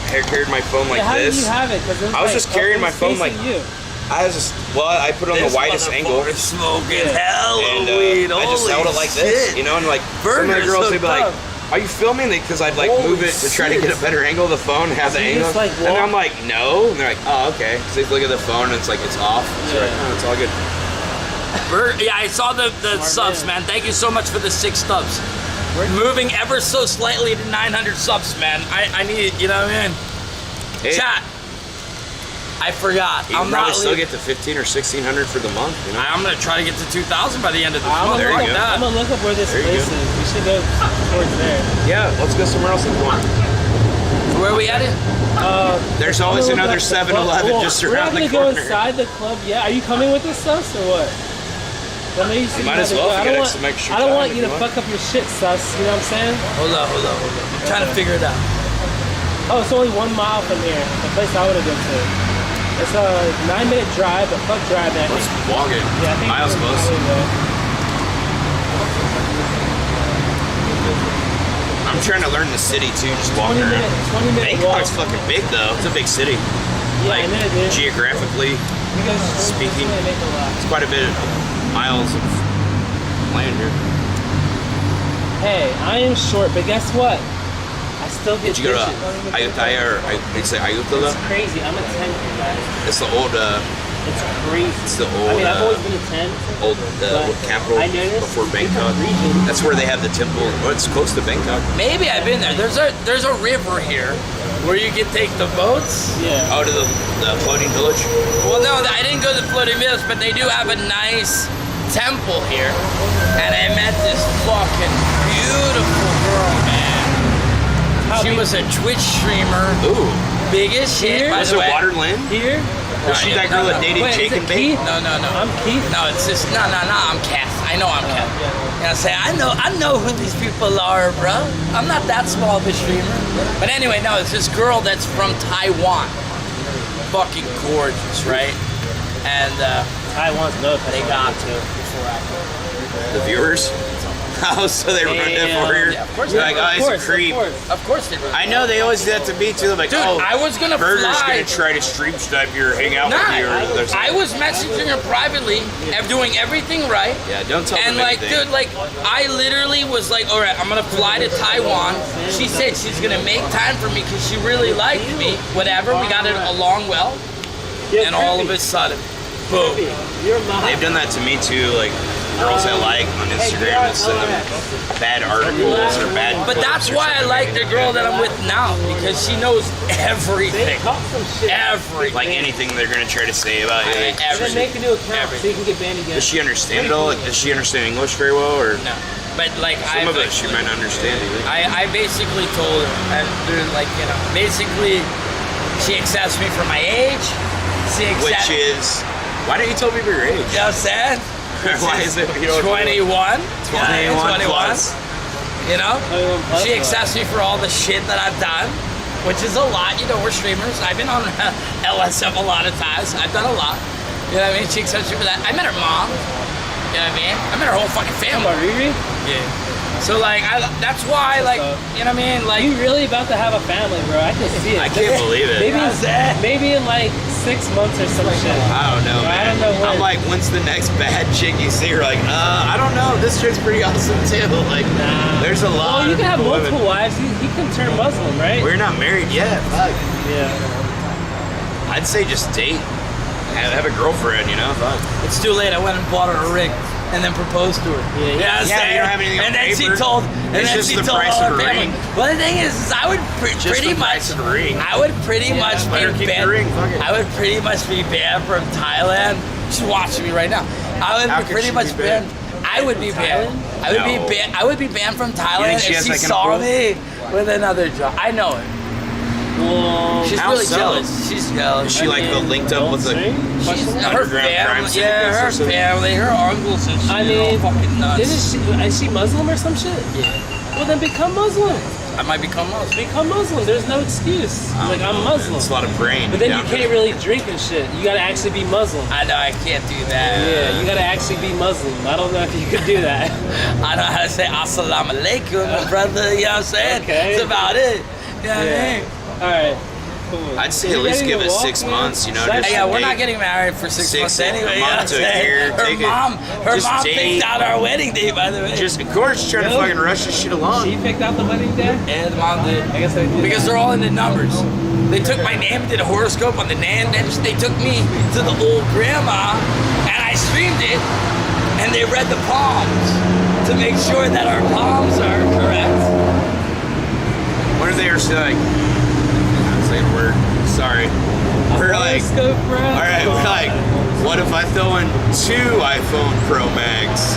D: carried my phone like
C: How
D: this,
C: did you have it?
D: I was just carrying my phone like
C: you.
D: I was just I put it on the widest angle.
A: Smoking
C: Yeah.
A: hella
D: And
A: weed.
D: I just
A: Holy
D: held it like this,
A: shit.
D: you know, and like some of the
A: Burger's
D: girls
A: so
D: would be like,
A: tough.
D: "Are you filming?" Because I'd like
A: Holy
D: move it to try to get a better angle of the phone, have
C: So
D: the
C: you
D: angle,
C: just, like,
D: and
C: walk-
D: I'm like, "No," and they're like, "Oh, okay." So they look at the phone, and it's like it's off. So
C: Yeah.
D: oh, it's all good.
A: Yeah, I saw the subs, man. Thank you so much for the 6 subs. We're moving ever so slightly to 900 subs, man. I need, you know what I mean?
D: Hey,
A: Chat. I forgot.
D: you
A: I'm
D: can probably
A: not
D: still
A: leaving.
D: get to 15 or 1600 for the month. You know?
A: I'm gonna try to get to 2,000 by the end of this
C: I'm
A: month.
D: There you
A: Fuck
D: go.
A: that.
C: gonna look up where this
D: There you
C: place
D: go.
C: is. We should go towards there.
D: Yeah, let's go somewhere else if you want.
A: Where are we at?
D: There's always
C: I'm gonna
D: another
C: look up the
D: 7-Eleven
C: club.
D: just
C: We're
D: around
C: not
D: the
C: gonna
D: corner.
C: go inside the club yet. Are you coming with us, Sus, or what? Well, maybe
D: You might as well if you got some extra
C: I don't
D: time
C: want
D: if
C: you
D: you
C: to
D: want.
C: fuck up your shit, Sus. You know what I'm saying?
A: Hold on. I'm trying to figure it out.
C: Oh, it's only 1 mile from here. The place I want to go to. It's a 9-minute drive, but fuck drive that.
D: Let's walk it.
C: Yeah, I think
D: Miles
C: we're
D: close.
C: probably there.
D: I'm trying to learn the city too, just walking
C: 20
D: around.
C: minute, 20-minute walk.
D: Bangkok's fucking big though. It's a big city.
C: Yeah,
D: Like
C: I know, dude.
D: geographically,
C: You guys
D: speaking.
C: They make a lot.
D: it's quite a bit of miles of land here.
C: Hey, I am short, but guess what? I still get
D: Did you go to
C: bitches.
D: Ayutthaya or they say Ayutthaya?
C: It's crazy. I'm a 10 here, guys.
D: It's the old,
C: It's crazy.
D: it's the
C: I
D: old,
C: mean, I've always been a 10.
D: old
C: but
D: capital
C: I noticed
D: before
C: different
D: Bangkok.
C: regions-
D: That's where they have the temple. Oh, it's close to Bangkok.
A: Maybe I've been there. There's a river here where you can take the boats.
C: Yeah.
D: Oh, to the floating village.
A: Well, no, I didn't go to the floating village, but they do have a nice temple here. And I met this fucking beautiful girl, man. She was a Twitch streamer,
D: Ooh,
A: big as shit,
C: Here?
A: by
D: was
A: the
D: it
A: way.
D: Waterland?
C: Here?
D: Was she that girl that dated
C: Wait,
D: Jake
C: is it
D: and Bake?
C: Keith?
A: No.
C: I'm Keith.
A: No, it's just no. I'm Kath. I know I'm Kath.
C: Yeah.
A: You know, say I know who these people are, bro. I'm not that small of a streamer. But anyway, no, it's this girl that's from Taiwan. Fucking gorgeous, right? And
C: Taiwan's no place
A: they
C: I
A: got
C: wanna
A: to
C: go
A: before I
D: The viewers? Oh, so they ruined it for you?
A: Yeah, of course
D: They're
A: they
D: like,
A: did.
D: oh, he's a creep.
A: Of course they do.
D: I know they always do that to me too. They're like,
A: Dude,
D: oh,
A: I was gonna
D: Burger's
A: fly.
D: gonna try to stream snipe you or hang out
A: Nah,
D: with you. Or there's
A: I was messaging her privately and doing everything right.
D: yeah, don't tell
A: And
D: them
A: like,
D: anything.
A: dude, like, I literally was like, all right, I'm gonna fly to Taiwan. She said she's gonna make time for me because she really liked me. Whatever, we got it along well. And all of a sudden, boom.
C: You're mine.
D: They've done that to me too. Like girls I like on Instagram that send them bad articles or bad.
A: But that's why I like the girl that I'm with now because she knows everything.
C: Talk some shit.
A: Everything.
D: like anything they're gonna try to say about you. Like,
C: Then
A: Everything.
C: make a new account so you can get banned again.
D: does she understand it all? Like, does she understand English very well, or
A: No. But like
D: some of it she might not understand either?
A: I basically told her, and dude, like, you know, basically, she accepts me for my age. She
D: Which
A: accepts,
D: is, why don't you tell me your age?
A: you know what I'm saying?
D: Why is it? You know,
A: 21.
D: 21
A: Yeah, 21.
D: plus.
A: You know?
C: 21 plus,
A: She accepts me for all the shit that I've done, which is a lot. You know, we're streamers. I've been on LSM a lot of times. I've done a lot. You know what I mean? She accepts me for that. I met her mom. You know what I mean? I met her whole fucking family.
C: Riri?
A: Yeah. So like, that's why, like, you know what I mean? Like,
C: You really about to have a family, bro. I can see it.
D: I can't believe it.
C: Maybe in like 6 months or some shit.
D: I don't know, man.
C: I don't know when.
D: I'm like, when's the next bad chick you see? You're like, I don't know. This chick's pretty awesome too. Like, there's a lot.
C: Well, you can have
D: of
C: multiple
D: women.
C: wives. He can turn Muslim, right?
D: We're not married yet. Fuck.
C: Yeah.
D: I'd say just date. Have a girlfriend, you know? Fuck.
A: it's too late. I went and bought her a ring and then proposed to her.
C: Yeah,
A: You know what I'm
D: yeah,
A: saying?
D: you don't have anything on
A: and then
D: paper.
A: she told, and
D: It's
A: then
D: just
A: she
D: the
A: told
D: price
A: all
D: of
A: her
D: a
A: family.
D: ring.
A: Well, the thing is I would
D: Just
A: pretty
D: the
A: much,
D: price of a ring.
A: I would pretty much
D: Let her
A: be
D: keep
A: banned.
D: the ring. Fuck it.
A: I would pretty much be banned from Thailand. She's watching me right now. I would
D: How
A: be
D: could
A: pretty
D: she
A: much
D: be banned?
A: I would be banned. I would be
D: No.
A: banned. I would be banned from Thailand
D: she
A: if
D: has,
A: she
D: like, an
A: saw
D: approval?
A: me with another job. I know it.
C: Well,
A: She's
D: How
A: really
D: so?
A: jealous. She's jealous.
D: Is she like the linked up with the?
A: She's her
D: Underground crime
A: family,
D: syndicates
A: yeah,
D: or
A: her
D: something?
A: family, her uncles and shit.
C: I
A: They're all
C: mean,
A: fucking nuts.
C: is she Muslim or some shit?
A: Yeah,
C: Well, then become Muslim.
A: I might become Muslim.
C: Become Muslim. There's no excuse. Like, I'm Muslim.
D: It's a lot of brain.
C: But then
D: down
C: you
D: there.
C: can't really drink and shit. You gotta actually be Muslim.
A: I know I can't do that.
C: Yeah, you gotta actually be Muslim. I don't know if you could do that.
A: I know how to say assalamu alaikum, my brother. You know what I'm saying?
C: Okay.
A: That's about it. You know what I
C: Yeah.
A: mean?
C: Alright, cool.
D: I'd say
C: You
D: at least
C: ready
D: give
C: to
D: it
C: walk,
D: 6
C: man?
D: months. You know,
C: Should I-
D: just
A: Yeah, we're
D: date.
A: not getting married for 6 months anyway.
D: a
A: You know what I'm
D: month to a
A: saying?
D: year.
A: Her
D: Take it.
A: mom
D: Just
A: picked
D: date.
A: out our wedding date, by the way.
D: Just, of course, trying to
C: Really?
D: fucking rush this shit along.
C: She picked out the wedding day?
A: Yeah, the mom did.
C: I guess I did.
A: Because they're all in the numbers. They took my name, did a horoscope on the name, then they took me to the old grandma, and I streamed it, and they read the palms to make sure that our palms are correct.
D: What if they were like, I'm saying a word, sorry. We're like,
C: Horoscope, bro.
D: alright, we're like, what if I throw in 2 iPhone Pro Max?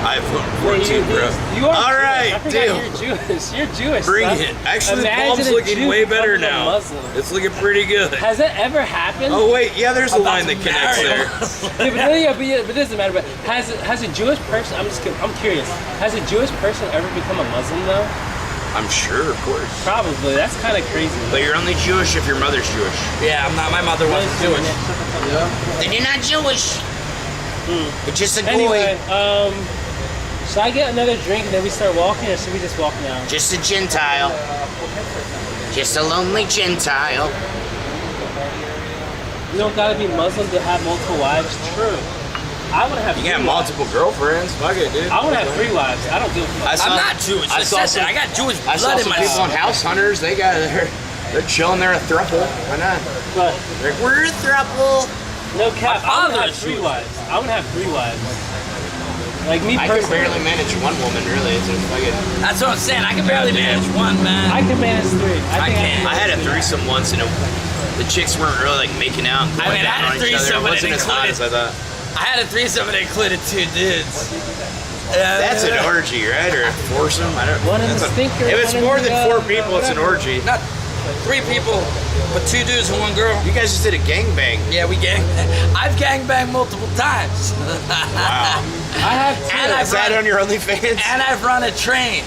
D: iPhone 14 Pro.
C: You are
D: Alright,
C: Jewish. I
D: deal.
C: forgot you're Jewish. You're Jewish.
D: Bring
C: son.
D: it. Actually,
C: Imagine
D: the palm's
C: a
D: looking
C: Jew
D: way better
C: becoming a
D: now.
C: Muslim.
D: It's looking pretty good.
C: Has that ever happened?
D: Oh wait, yeah, there's a line that connects
A: marry
D: there.
C: But it doesn't matter. But has a Jewish person? I'm curious. Has a Jewish person ever become a Muslim though?
D: I'm sure, of course.
C: Probably. That's kind of crazy.
D: But you're only Jewish if your mother's Jewish.
A: Yeah, I'm not. My mother wasn't Jewish.
D: Then you're not Jewish. It's just a
C: Anyway, should I get another drink and then we start walking, or should we just walk now?
D: Just a Gentile. Just a lonely Gentile.
C: You don't gotta be Muslim to have multiple wives. True. I want to have.
D: You can have
C: 3 wives.
D: multiple girlfriends. Fuck it, dude.
C: I want to have 3 wives. I don't give a fuck.
A: I'm not Jewish.
D: I saw some.
A: I got Jewish
D: I saw
A: blood in
D: some
A: my
D: people on House Hunters. They're chilling there a throuple. Why not?
C: But
D: They're like, we're a throuple.
C: no cap. I want to
A: father
C: have
A: is
C: 3
A: Jewish.
C: wives. I want to have 3 wives. Like me
D: I can
C: personally,
D: barely manage one woman. Really, it's just fucking.
A: That's what I'm saying. I can barely manage one, man.
C: I can manage 3.
A: I
C: think
A: can't.
D: I had a threesome once, and the chicks weren't really like making out. And
A: I mean,
D: going
A: I had
D: down
A: a
D: on each other.
A: threesome,
D: It
A: but it
D: wasn't as hot
A: included-
D: as I thought.
A: I had a threesome and it included 2 dudes.
D: That's an orgy, right? Or a foursome? I don't.
C: One in
D: that's
C: the
D: a-
C: stinker,
D: If it's
C: one in
D: more
C: the,
D: than 4 people, it's an
C: whatever.
D: orgy.
A: Not 3 people, but 2 dudes and 1 girl.
D: You guys just did a gangbang.
A: Yeah, we gang. I've gangbanged multiple times.
D: Wow.
C: I have 2.
A: And
D: Is that on your OnlyFans?
A: And I've run a train.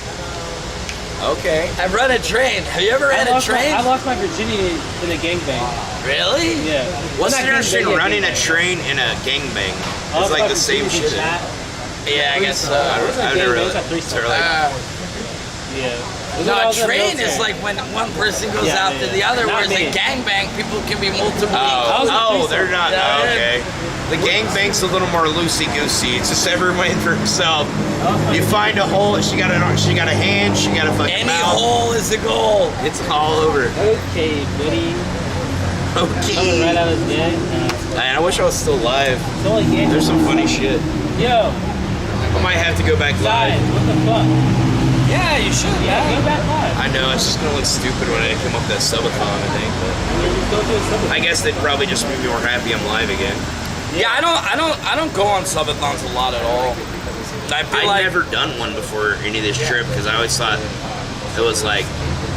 D: Okay.
A: I've run a train. Have you ever ran a train?
C: I lost my virginity in a gangbang.
A: Really?
C: Yeah.
D: What's
C: Well,
D: the
C: not
D: difference between
C: gangbang,
D: running a
C: gangbang.
D: train and a gangbang?
C: I
D: It's
C: lost
D: like
C: my
D: the same
C: virginity
D: shit.
C: in that.
A: Yeah, I guess so.
C: It's not
D: I've never
C: gangbang, it's
D: really.
C: a threesome.
D: Sort of like,
C: Yeah.
A: No,
C: I
A: a
C: was in the
A: train
C: military.
A: is like when one person goes
C: Yeah,
A: out to
C: yeah.
A: the other,
C: Not
A: whereas a
C: me.
A: gangbang, people can be multiple.
C: I was in
D: oh,
C: threesome.
D: they're not.
A: Yeah,
D: oh,
A: yeah.
D: okay. The gangbang's a little more loosey goosey. It's just everyone for himself. You find a hole. She got an. She got a hand. She got a fucking
A: Any
D: mouth.
A: hole is a goal.
D: It's all over.
C: Okay, buddy. Coming
D: Okay.
C: right out of the day.
D: Man, I wish I was still live.
C: It's only game.
D: There's some funny shit.
C: Yo,
D: I might have to go back
C: guys,
D: live.
C: what the fuck?
A: Yeah, you should.
C: Yeah, go back live.
D: I know it's just gonna look stupid when I come up with that subathon. I think. But
C: Just go to a sub.
D: I guess they'd probably just be more happy I'm live again.
A: Yeah, I don't go on subathons a lot at all. I feel
D: I'd
A: like
D: never done one before any of this trip because I always thought it was like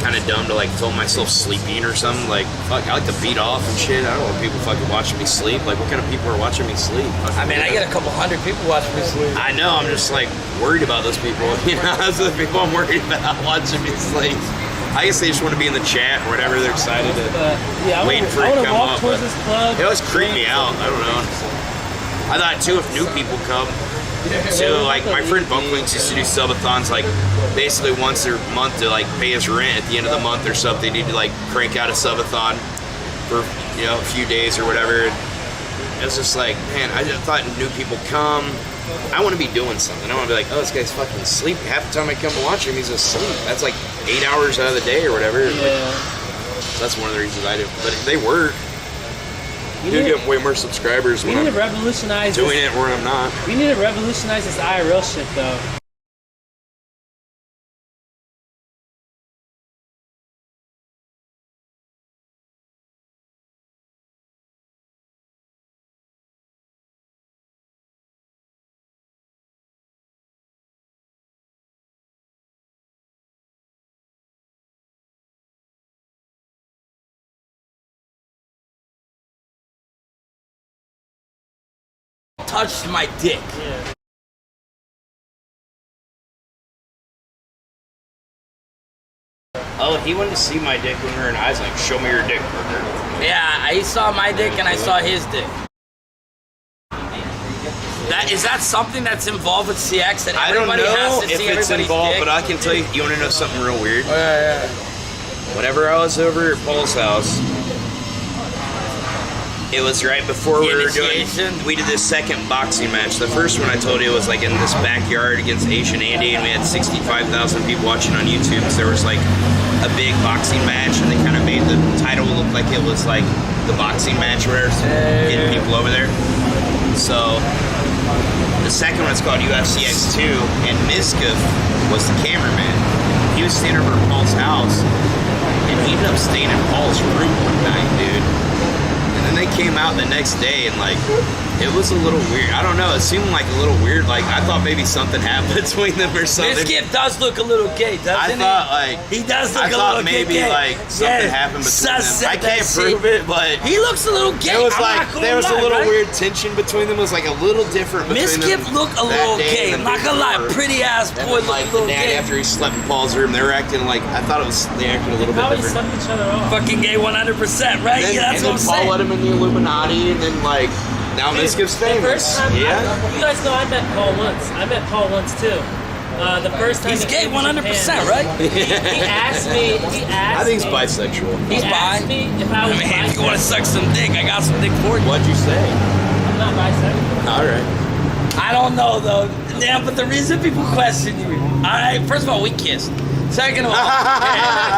D: kind of dumb to like film myself sleeping or something. Like, fuck, I like to beat off and shit. I don't want people fucking watching me sleep. Like, what kind of people are watching me sleep?
A: I mean, I get a couple hundred people watching me sleep.
D: I know. I'm just like worried about those people. You know, those are the people I'm worried about watching me sleep. I guess they just want to be in the chat or whatever. They're excited to
C: Yeah,
D: wait for
C: I
D: it to
C: want to
D: come
C: walk
D: up.
C: towards this club.
D: It always creep me out. I don't know. I thought too if new people come. So like my friend Bunklinks used to do subathons like basically once a month to like pay his rent at the end of the month or something. He'd like crank out a subathon for a few days or whatever. It's just like, man, I just thought new people come. I want to be doing something. I want to be like, oh, this guy's fucking sleeping. Half the time I come to watch him, he's asleep. That's like 8 hours out of the day or whatever.
C: Yeah.
D: Like, so that's one of the reasons I do. But they work. You do get way more subscribers
C: We
D: when
C: need
D: I'm
C: to revolutionize
D: doing
C: this.
D: it where I'm not.
C: We need to revolutionize this IRL shit, though.
A: Touched my dick.
C: Yeah.
D: Oh, he wanted to see my dick when we were in eyes. Like, show me your dick, Burger.
A: Yeah, he saw my dick and I saw his dick. Is that something that's involved with CX that
D: I don't
A: everybody
D: know
A: has to
D: if
A: see
D: it's
A: everybody's
D: involved,
A: dick?
D: but I can tell you. You want to know something real weird?
A: Yeah.
D: Whenever I was over at Paul's house, it was right before we were doing.
A: Initiation?
D: We did this second boxing match. The first one I told you was like in this backyard against Asian Andy, and we had 65,000 people watching on YouTube. So there was like a big boxing match, and they kind of made the title look like it was like the boxing match where it's getting people over there. So the second one is called UFC X2, and Miskov was the cameraman. He was staying over at Paul's house, and he ended up staying in Paul's room one night, dude. And then they came out the next day, and like, it was a little weird. I don't know. It seemed like a little weird. Like, I thought maybe something happened between them or something.
A: This kid does look a little gay, doesn't
D: I
A: he?
D: thought like
A: He does look
D: I
A: a
D: thought
A: little
D: maybe
A: gay.
D: like something happened between them. I can't prove it, but
A: He looks a little gay.
D: it was
A: I'm
D: like
A: not gonna
D: there was a
A: lie,
D: little
A: right?
D: weird tension between them. It was like a little different between
A: Miss Kip
D: them.
A: looked a
D: that
A: little
D: day
A: gay.
D: and
A: I'm
D: the
A: not
D: day
A: gonna lie,
D: before.
A: pretty ass
D: And
A: boy
D: then, like
A: looked a
D: the
A: little
D: day
A: gay.
D: after he slept in Paul's room, they were acting like I thought it was. They acted a little bit
C: Probably
D: different.
C: sucked each other off.
A: Fucking gay 100%, right?
D: And then,
A: Yeah, that's
D: and then
A: what I'm
D: Paul
A: saying.
D: let him in the Illuminati, and then like now Miskip's
C: The
D: famous.
C: first time,
D: Yeah.
C: you guys know I met Paul once. I met Paul once too. The first time
A: He's
C: he
A: gay
C: came to
A: 100%,
C: Japan,
A: right?
C: He asked me.
D: I think he's bisexual.
C: He
A: He's
C: asked
A: bi.
C: me if I
A: I
C: was
A: mean, if you want to
C: bisexual.
A: suck some dick, I got some dick for you.
D: What'd you say?
C: I'm not bisexual.
D: All right.
A: I don't know though. Yeah, but the reason people question you, alright, first of all, we kissed. Second of all,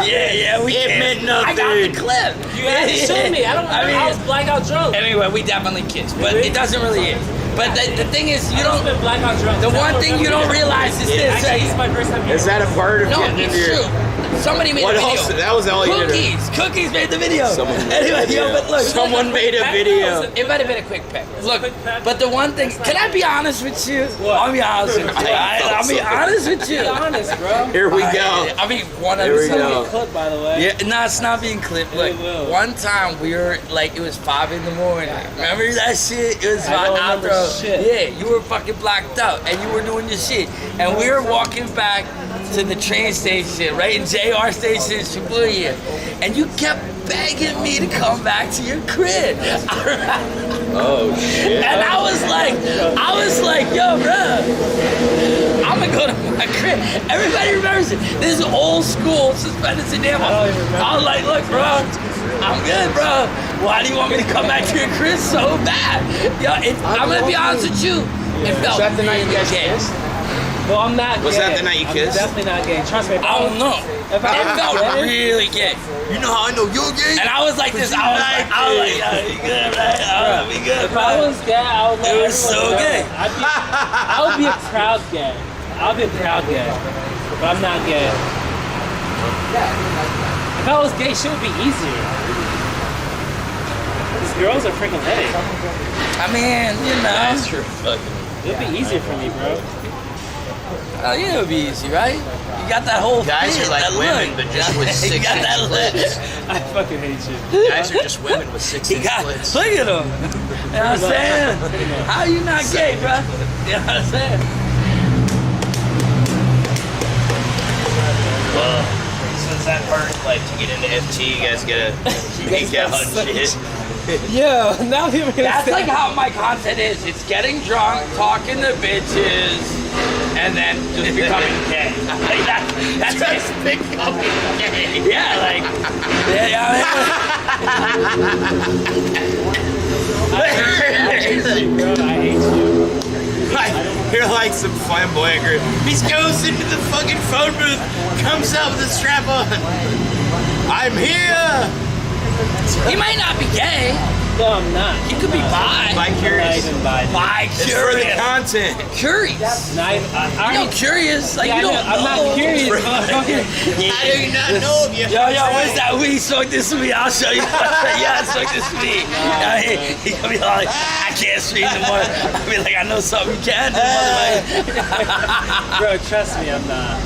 A: yeah, we
D: It
A: kissed.
D: meant nothing.
A: I got the clip.
C: You had to show me. I was blackout drunk.
A: Anyway, we definitely kissed, but it doesn't really is. But the thing is, you
C: I've
A: don't.
C: been blackout drunk.
A: The one thing you don't realize is this.
C: Actually, this is my first time here.
D: Is that a part of
A: No,
D: getting
A: it's
D: into your?
A: true. Somebody made
D: What
A: a video.
D: else? That was all you did.
A: Cookies made the video.
D: Someone made
A: Anyway,
D: a video.
A: yo, but look.
D: Someone made a video.
A: It might have been a quick peck. Look,
C: quick peck?
A: but the one thing, can I be honest with you?
C: What?
A: I'll be honest with you. I'll be honest with you.
C: Be honest, bro.
A: Here
D: we go.
A: I mean,
D: Here we
A: 100%.
D: go.
C: Clip, by the way.
A: Yeah, no, it's not being clipped. Look,
C: will.
A: one time we were like, it was 5 in the morning. Remember that shit? It was
C: I don't remember
A: after.
C: shit.
A: Yeah, you were fucking blacked out and you were doing your shit. And we were walking back to the train station, right in JR Station in Shibuya. And you kept begging me to come back to your crib.
D: Oh shit.
A: And I was like, yo, bro, I'm gonna go to my crib. Everybody remembers it. This is old school Suspendas and Sam.
C: I don't even remember.
A: I was like, look, bro, I'm good, bro. Why do you want me to come back to your crib so bad? Yo, I'm gonna be honest with you. It felt
D: that the night you guys
A: gay.
D: kissed?
C: Well, I'm not
D: Was
C: gay.
D: that the night you kissed?
C: I'm definitely not gay. Trust me.
A: I don't know.
C: If I
A: It
C: was
A: felt
C: gay,
A: really gay.
D: You know how I know you're gay?
A: And I was like this. I was like, yo, you good, right? We good,
C: If I was gay, I would let
A: It was
C: everyone
A: so
C: know.
A: gay.
C: I would be a proud gay. I'll be a proud gay. But I'm not gay. If I was gay, shit would be easier. These girls are freaking gay.
A: I mean, you know.
D: That's true.
C: It would be easier for me, bro.
A: Oh, yeah, it would be easy, right? You got that whole
D: Guys
A: fit,
D: are like
A: that
D: women,
A: look.
D: but just with
A: You
D: 6
A: got that
D: inch
A: look.
D: splits.
C: I fucking hate you.
D: Guys are just women with 6
A: He
D: inch
A: got,
D: splits.
A: look at him. You know what I'm saying? How you not gay, bro? You know what I'm saying?
D: is that part? Like to get into FT, you guys gotta make out and shit.
C: Yeah, now people gonna
A: That's
C: say-
A: like how my content is. It's getting drunk, talking to bitches, and then just becoming gay. Like that's
D: Just
A: it.
D: becoming gay.
A: Yeah, like yeah.
C: I hate you, bro. I hate you.
D: You're like some flamboyant girl. He goes into the fucking phone booth, comes out with a strap on. I'm here.
A: He might not be gay.
C: No, I'm not.
A: He could be bi.
D: Bi-curious. It's for the
A: Bi-curious.
D: content.
A: Curious.
C: I
A: You know, curious. Like,
C: yeah,
A: you don't
C: I'm not curious, motherfucker.
D: How do you not know if you
A: Yo, what's that weed? Smoke this weed. I'll show you. Yeah, smoke this weed. He gonna be like, I can't stream no more. I'll be like, I know something you can do, motherfucker.
C: Bro, trust me, I'm not.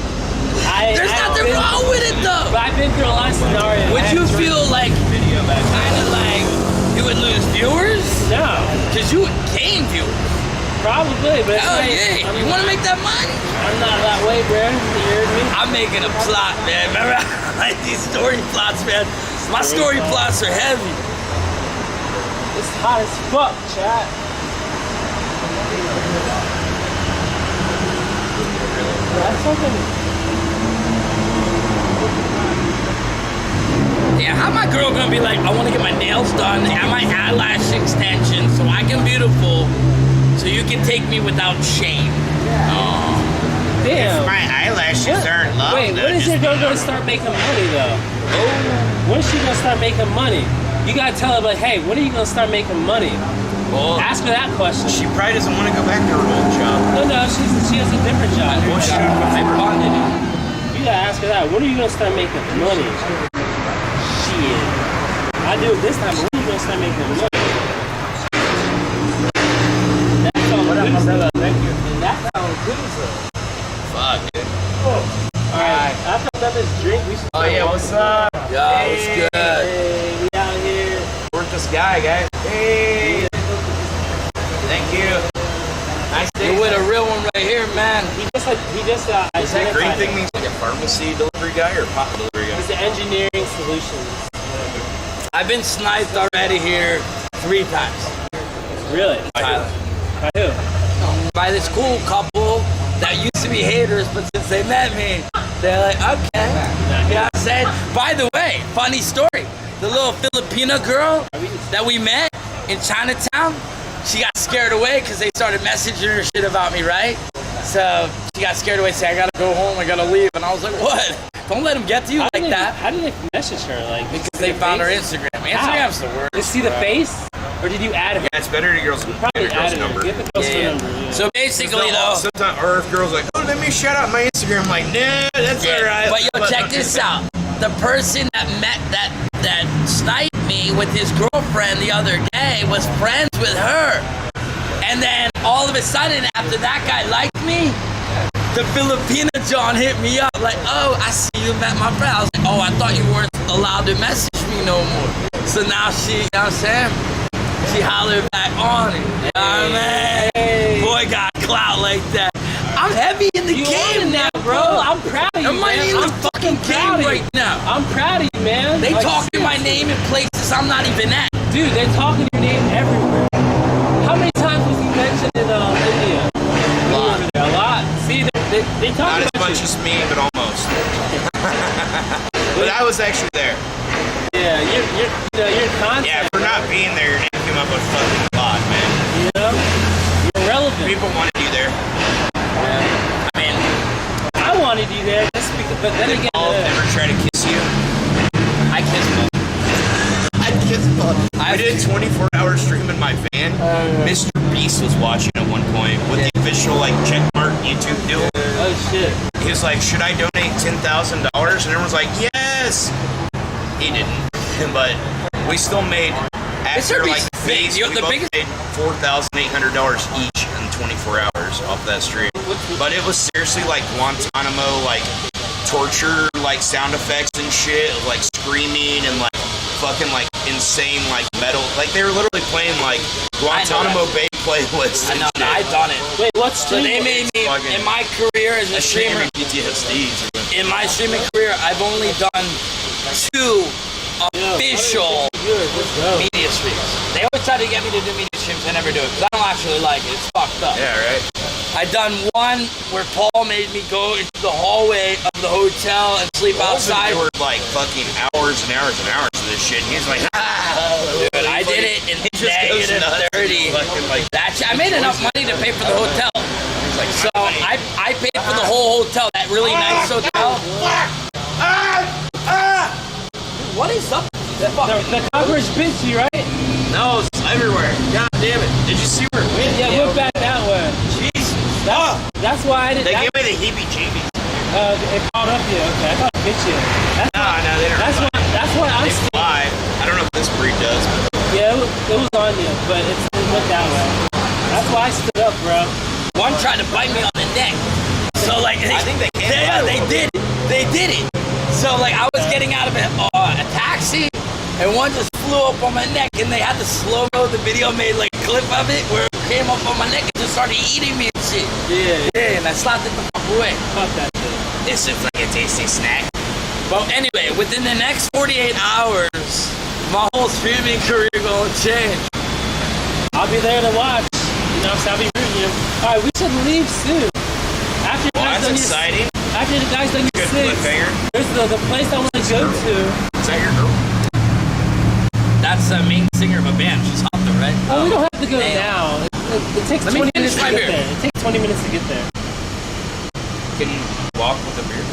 A: There's nothing wrong with it, though.
C: But I've been through a lot of scenarios.
A: Would you feel like, kind of like, you would lose viewers?
C: No,
A: Because you would gain viewers.
C: probably, but it's
A: Oh,
C: like,
A: yeah. You want to make that money?
C: I'm not that way, bro. You heard me?
A: I'm making a plot, man. Remember, I like these story plots, man. My story plots are heavy.
C: It's hot as fuck, chat. That's something.
A: Yeah, how my girl gonna be like, I want to get my nails done and my eyelash extensions so I can beautiful, so you can take me without shame. Oh.
C: Damn.
D: My eyelashes aren't long.
C: Wait, when is your girl gonna start making money though?
A: Oh.
C: When is she gonna start making money? You gotta tell her like, hey, when are you gonna start making money?
A: Well,
C: Ask her that question.
D: She probably doesn't want to go back to her old job.
C: No, she has a different job.
A: well, she bonded it.
C: You gotta ask her that. When are you gonna start making money? Shit. I do it this time, but when are you gonna start making money? That's all good stuff. Thank you. That's all good stuff.
D: Fuck, dude.
C: Alright, after I'm done this drink, we should
D: Oh yeah, what's up?
A: Yo, it's good.
C: Hey, we out here.
D: Work this guy, guys. Hey. Thank you. Nice day.
A: You're with a real one right here, man.
C: He just got.
D: Is that green thing means like a pharmacy delivery guy or a pot delivery guy?
C: It's the engineering solutions.
A: I've been sniped already here 3 times.
C: Really?
A: Tyler.
C: By who?
A: By this cool couple that used to be haters, but since they met me, they're like, okay. You know what I'm saying? By the way, funny story. The little Filipina girl that we met in Chinatown, she got scared away because they started messaging her shit about me, right? So she got scared away, saying, I gotta go home, I gotta leave. And I was like, what? Don't let them get to you like that.
C: How did they message her? Like
A: Because they found her Instagram. Instagram's the worst.
C: Did you see the face? Or did you add her?
D: Yeah, it's better to girls get
C: Probably
D: a girl's
C: added her.
D: number.
C: Get the girl's
A: Yeah.
C: number. Yeah.
A: So basically, though,
D: Sometimes, or if girls like, oh, let me shout out my Instagram. I'm like, nah, that's alright.
A: but yo, check this out. The person that met that sniped me with his girlfriend the other day was friends with her. And then all of a sudden, after that guy liked me, the Filipina John hit me up like, oh, I see you met my friend. I was like, oh, I thought you weren't allowed to message me no more. So now she, you know what I'm saying? She hollered back on it. You know what I mean? Boy got clout like that. I'm heavy in the
C: You
A: game
C: on it
A: now,
C: now,
A: bro.
C: I'm proud of you,
A: I'm
C: man.
A: in the
C: I'm
A: fucking
C: proud
A: game
C: of you.
A: right now.
C: I'm proud of you, man.
A: They
C: Like,
A: talking my name in places I'm not even at.
C: Dude, they're talking your name everywhere. How many times was he mentioned in India? A lot. See, they talk
D: Not as
C: about
D: much
C: you.
D: as me, but almost. But I was actually there.
C: Yeah, your content.
D: Yeah, for not being there, your name came up a fucking lot, man.
C: You know, you're relevant.
D: People wanted you there.
C: Yeah.
D: I mean,
C: I wanted you there, just because, but then again,
D: I'll never try to kiss you.
A: I kiss them.
D: I kissed Paul. I did a 24-hour stream in my van. Mr. Beast was watching at one point with the official like checkmark YouTube deal.
C: oh shit.
D: He was like, "Should I donate $10,000?" And everyone's like, "Yes." He didn't, but we still made after
A: Mr.
D: like
A: Beast
D: phase,
A: big.
D: we
A: The
D: both
A: biggest-
D: made $4,800 each in 24 hours off that stream. But it was seriously like Guantanamo, like torture, like sound effects and shit, like screaming and like fucking like insane like metal. Like they were literally playing like Guantanamo Bay playlists.
A: I know,
D: and shit.
A: I done it.
C: Wait, what's
A: So they made me,
D: Fucking-
A: in my career as a
D: That shit gave
A: streamer,
D: me PTSD.
A: in my streaming career, I've only done 2 official media streams. They always try to get me to do media streams. I never do it because I don't actually like it. It's fucked up.
D: Yeah, right.
A: I done one where Paul made me go into the hallway of the hotel and sleep outside.
D: They were like fucking hours and hours and hours of this shit. He's like,
A: dude, I did it in negative 30.
D: Like
A: that shit. I made enough money to pay for the hotel.
D: like,
A: So I paid for the whole hotel, that really nice hotel. What is up?
C: The cockroach bit you, right?
D: no, it's everywhere. God damn it. Did you see where it went?
C: Yeah, look back that way.
D: Jesus.
C: That's why I didn't.
D: They gave me the heebie-jeebies.
C: It caught up you. Okay, I thought it bit you.
D: No, they don't.
C: That's why I'm.
D: They fly. I don't know if this breed does, but
C: Yeah, it was on you, but it went that way. That's why I stood up, bro.
A: One tried to bite me on the neck. So like,
D: I think they can.
A: Yeah, they did. They did it. So like, I was getting out of a taxi, and one just flew up on my neck, and they had to slow mo the video, made like a clip of it where it came up on my neck and just started eating me and shit. Yeah, and I slapped it the fuck away.
C: Fuck that shit.
A: This is like a tasty snack. But anyway, within the next 48 hours, my whole streaming career gonna change.
C: I'll be there to watch. You know, so I'll be rooting you. All right, we should leave soon. After you guys
D: that's
C: done
D: exciting.
C: After the guys done your
D: Good
C: 6,
D: cliffhanger.
C: there's the place I want to go to.
D: Is that your girl?
A: That's the main singer of a band. She's hot though, right?
C: Oh, we don't have to go
A: Damn.
C: now. It takes
A: Let me
C: 20 minutes
A: finish
C: to
A: my
C: get
A: beer.
C: there. It takes 20 minutes to get there.
D: Can you walk with a beer?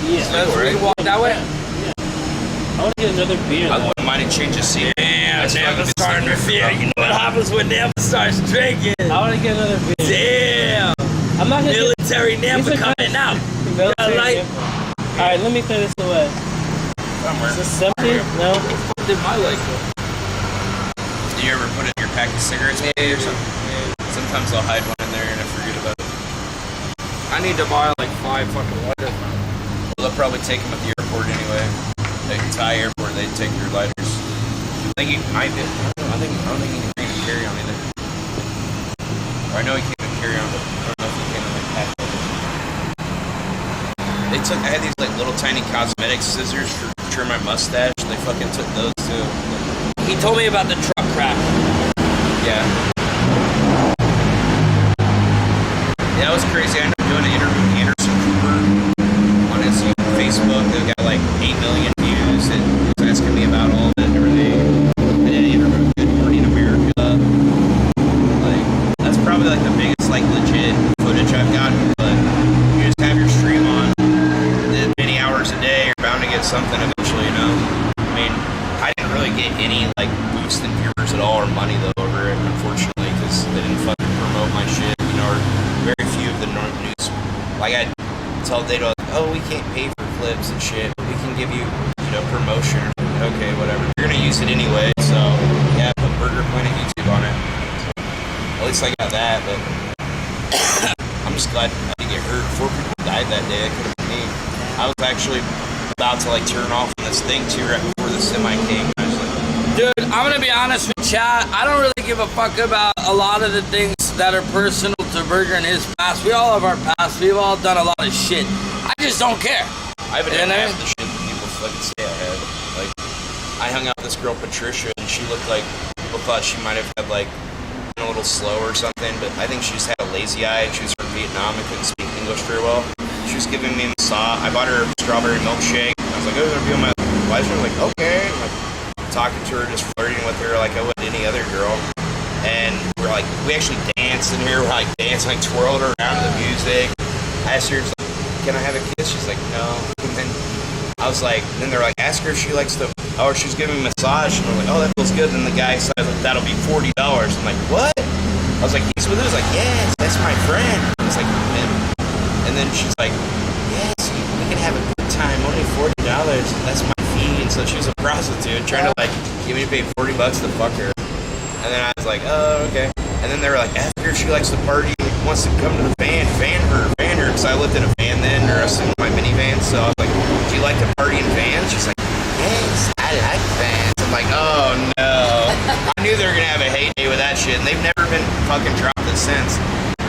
C: Yeah.
A: So we walk that way.
C: I want to get another beer.
D: I
C: Though.
D: wouldn't mind a change of scene.
A: Damn,
D: That's
A: never
D: fucking
A: starting to
D: slicker.
A: fear. You know what happens when never starts drinking?
C: I want to get another beer.
A: Damn.
C: I'm not gonna get
A: Military never
C: These are
A: coming out.
C: military
A: like-
C: info. All right, let me throw this away.
D: Somewhere.
C: Is this empty? No.
A: Did my leg
D: Do you ever put it in your pack of cigarettes maybe or something? Sometimes I'll hide one in there and I forget about it.
A: I need to buy like 5 fucking lighters.
D: Well, they'll probably take them at the airport anyway. Like Thai airport, they take your lighters. I think you might be. I don't think you can bring a carry on either. Or I know you can't even carry on, but I don't know if you can like pack it. I had these like little tiny cosmetic scissors for trim my mustache. They fucking took those too.
A: He told me about the truck crash.
D: Yeah. Yeah, it was crazy. I ended up doing an interview with Anderson Cooper on his Facebook. They got like 8 million views. And he was asking me about all of it and everything. I did an interview with Good Morning America. Like, that's probably like the biggest like legit footage I've gotten. But you just have your stream on many hours a day. You're bound to get something eventually, you know. I mean, I didn't really get any like boost in viewers at all or money though over it, unfortunately, because they didn't fucking promote my shit, you know, or very few of the news. Like I tell Data, oh, we can't pay for clips and shit, but we can give you, you know, promotion. Okay, whatever. You're gonna use it anyway, so yeah, put Burger Planet YouTube on it. So, at least I got that, but I'm just glad I didn't get hurt. 4 people died that day. It could have been me. I was actually about to like turn off on this thing too right before the semi came. I was like,
A: Dude, I'm gonna be honest with Chad. I don't really give a fuck about a lot of the things that are personal to Burger and his past. We all have our past. We've all done a lot of shit. I just don't care.
D: I haven't done
A: You know?
D: half the shit that people fucking say I had. Like, I hung out with this girl Patricia, and she looked like people thought she might have had like been a little slow or something, but I think she just had a lazy eye. And she was from Vietnam and couldn't speak English very well. She was giving me a massage. I bought her a strawberry milkshake. I was like, oh, you're gonna be on my live stream? I'm like, okay. I'm like, talking to her, just flirting with her like I would any other girl. And we're like, we actually danced in here. We're like dancing, like twirled her around to the music. I asked her, like, can I have a kiss? She's like, no. And then I was like, then they're like, ask her if she likes the, oh, she's giving me a massage. And we're like, oh, that feels good. And the guy said, that'll be $40. I'm like, what? I was like, he's with her. I was like, yes, that's my friend. I was like, and then she's like, yes, we can have a good time. Only $40. That's my fee. And so she was a prostitute trying to like give me to pay $40 to fuck her. And then I was like, oh, okay. And then they were like, ask her if she likes to party, wants to come to the van, fan her. Because I lived in a van then, or I was in my minivan. So I was like, do you like to party in vans? She's like, yes, I like vans. I'm like, oh no. I knew they were going to have a heyday with that shit. And they've never been fucking dropped it since.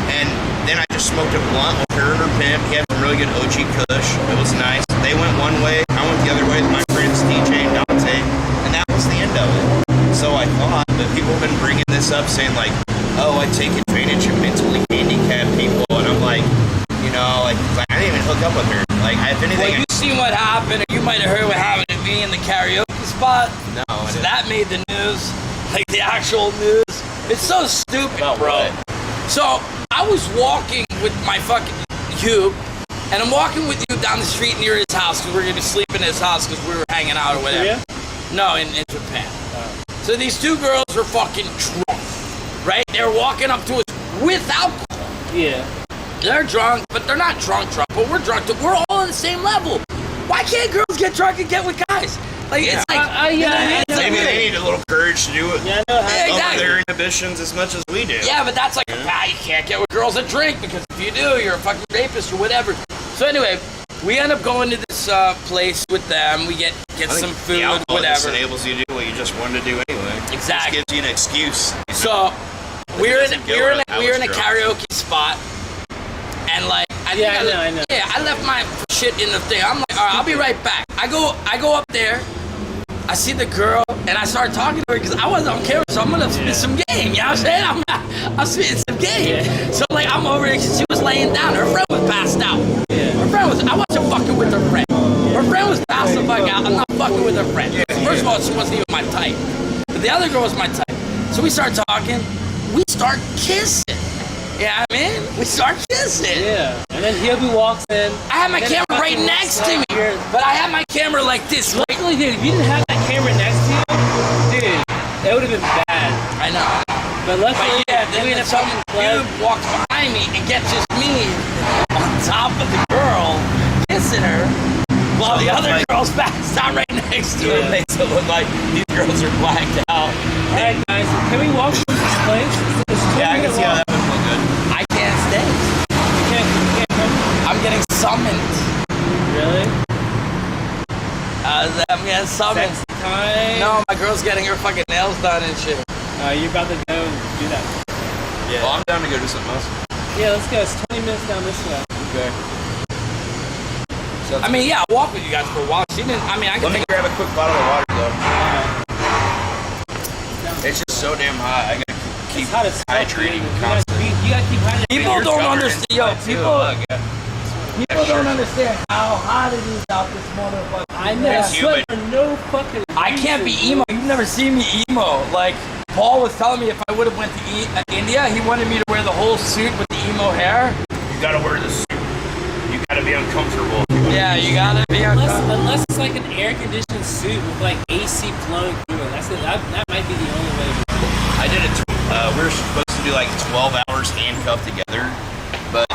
D: And then I just smoked a blunt with her and her pimp. He had some really really good OG Kush. It was nice. They went one way, I went the other way with my friends DJ and Dante, and that was the end of it. So I thought that people have been bringing this up, saying like, oh, I take advantage of mentally handicapped people, and I'm like, you know, like I didn't even hook up with her. Like, if anything,
A: well, you seen what happened, or you might have heard what happened to me in the karaoke spot.
D: No,
A: so that made the news, like the actual news. It's so stupid, bro.
D: What?
A: So I was walking with my fucking Hugh, and I'm walking with you down the street near his house because we're gonna sleep in his house because we were hanging out or whatever. No, in Japan. So these two girls were fucking drunk, right? They're walking up to us with alcohol.
C: Yeah.
A: They're drunk, but they're not drunk, but we're drunk. We're all on the same level. Why can't girls get drunk and get with guys? Like, it's like,
D: maybe they need a little courage to do it.
C: Yeah, I know.
A: Exactly.
D: Over their inhibitions as much as we do.
A: Yeah, but that's like, you can't get with girls that drink because if you do, you're a fucking rapist or whatever. So anyway, we end up going to this place with them. We get some food, whatever.
D: Just enables you to do what you just wanted to do anyway.
A: Exactly.
D: Just gives you an excuse.
A: So we're in a karaoke spot, and like I know. Yeah, I left my shit in the thing. I'm like, all right, I'll be right back. I go up there. I see the girl, and I start talking to her because I wasn't on camera, so I'm gonna spit some game. You know what I'm saying? I'm spitting some game.
C: Yeah.
A: So like I'm over there. She was laying down. Her friend was passed out.
C: Yeah.
A: Her friend was. I wasn't fucking with her friend. Her friend was passed the fuck out. I'm not fucking with her friend. First of all, she wasn't even my type. But the other girl was my type. So we start talking. We start kissing. Yeah, I mean, we start kissing.
C: Yeah. And then Hiobi walks in.
A: I had my camera right next to me, but I had my camera like this.
C: Luckily, dude, if you didn't have that camera next to you, dude, that would have been bad.
A: I know.
C: But luckily,
A: yeah, then someone walks behind me and gets just me on top of the girl, kissing her, while the other girl's passed out right next to her.
D: It makes it look like these girls are blacked out.
C: All right, guys, can we walk through this place?
D: Yeah, I can see how that would look good.
A: I can't stay.
C: You can't come.
A: I'm getting summoned.
C: Really?
A: I'm getting summoned.
C: Sex time?
A: No, my girl's getting her fucking nails done and shit.
C: You're about to go and do that.
D: Yeah. Well, I'm down to go do something else.
C: Yeah, let's go. It's 20 minutes down this way.
D: Okay.
A: I mean, yeah, I'll walk with you guys for a while. She didn't. I mean, I can.
D: Let me grab a quick bottle of water though. It's just so damn hot. I gotta keep
C: It's hot as fuck,
D: hydrating
C: dude.
D: constantly.
C: You gotta keep hydrating.
A: People don't understand. Yo, people don't
D: sure.
A: understand how hot it is out this motherfucker.
C: I never
D: It's
C: sweat
D: humid.
C: for no fucking
A: I can't be emo. You've never seen me emo. Like Paul was telling me, if I would have went to India, he wanted me to wear the whole suit with the emo hair.
D: You gotta wear the suit. You gotta be uncomfortable.
A: Yeah, you gotta be
C: Unless it's like an air-conditioned suit with like AC flowing through it. That might be the only way.
D: I did it. We were supposed to do like 12 hours handcuffed together, but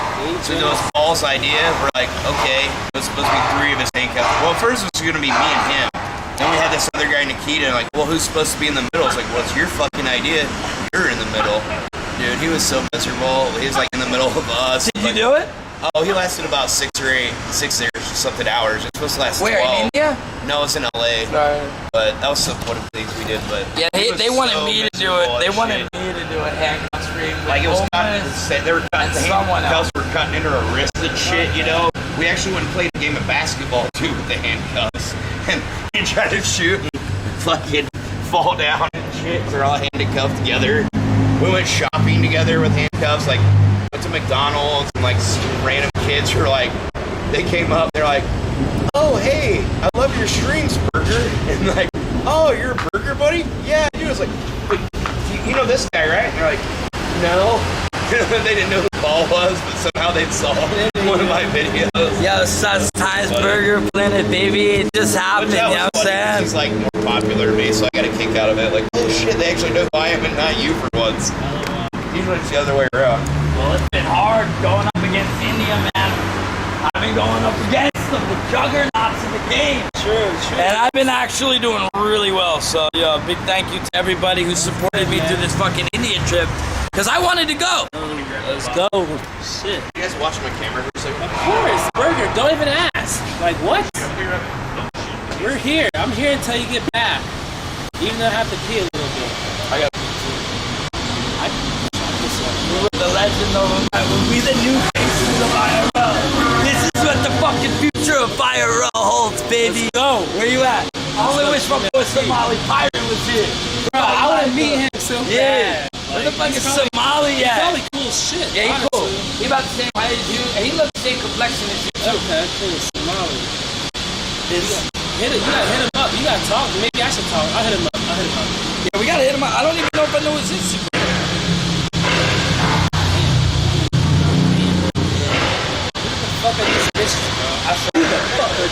D: so it was Paul's idea. We're like, okay, it was supposed to be 3 of us handcuffed. Well, first it was gonna be me and him. Then we had this other guy, Nikita, and like, well, who's supposed to be in the middle? It's like, well, it's your fucking idea. You're in the middle. Dude, he was so miserable. He was like in the middle of us.
A: Did you do it?
D: Oh, he lasted about 6 or something hours. It's supposed to last 12.
A: Where, in India?
D: No, it's in LA. But that was one of the things we did. But
A: Yeah, they wanted
D: so
A: me to do it. They
D: miserable
A: wanted
D: and
A: me to do it handcuff stream.
D: like it was
A: Omas
D: cutting, they were cutting
A: and
D: the
A: someone
D: handcuffs were cutting into her wrists and shit, you know. We actually went and played a game of basketball too with the handcuffs. And he tried to shoot and fucking fall down and shit. They're all handcuffed together. We went shopping together with handcuffs, like went to McDonald's and like some random kids were like, they came up, they're like, oh hey, I love your streams, Burger. And like, oh, you're a burger buddy? Yeah, I do. I was like, but you know this guy, right? And they're like, no. They didn't know who Paul was, but somehow they saw one of my videos.
A: Yo, Sus Times Burger Planet, baby. It just happened, you know what I'm saying?
D: He's like more popular to me, so I got a kick out of it. Like, oh shit, they actually know who I am and not you for once. Usually it's the other way around.
A: Well, it's been hard going up against India, man. I've been going up against them, the juggernauts of the game.
C: True.
A: And I've been actually doing really well. So, yo, big thank you to everybody who supported me through this fucking India trip. Because I wanted to go.
C: Let's go. Shit.
D: You guys watching my camera for a second?
C: Of course, Burger. Don't even ask. Like, what? We're here. I'm here until you get back. Even though I have to pee a little bit.
D: I got
A: We were the legend of them. We the new faces of IRL. This is what baby.
C: Let's go.
A: Where you at? I only wish my boy Somali Pirate was here.
C: Bro, I want to meet him so
A: Yeah.
C: bad.
A: Where the fuck
C: he's
A: is
C: probably-
A: Somali
C: He's
A: at?
C: probably cool as shit.
A: Yeah, he
C: honestly.
A: cool. He about the same height as you, and he looks the same complexion as you too.
C: Okay, cool. Somali.
A: It's-
C: You gotta hit him up. You gotta talk. Maybe I should talk. I'll hit him up.
A: Yeah, we gotta hit him up. I don't even know if I know his Instagram.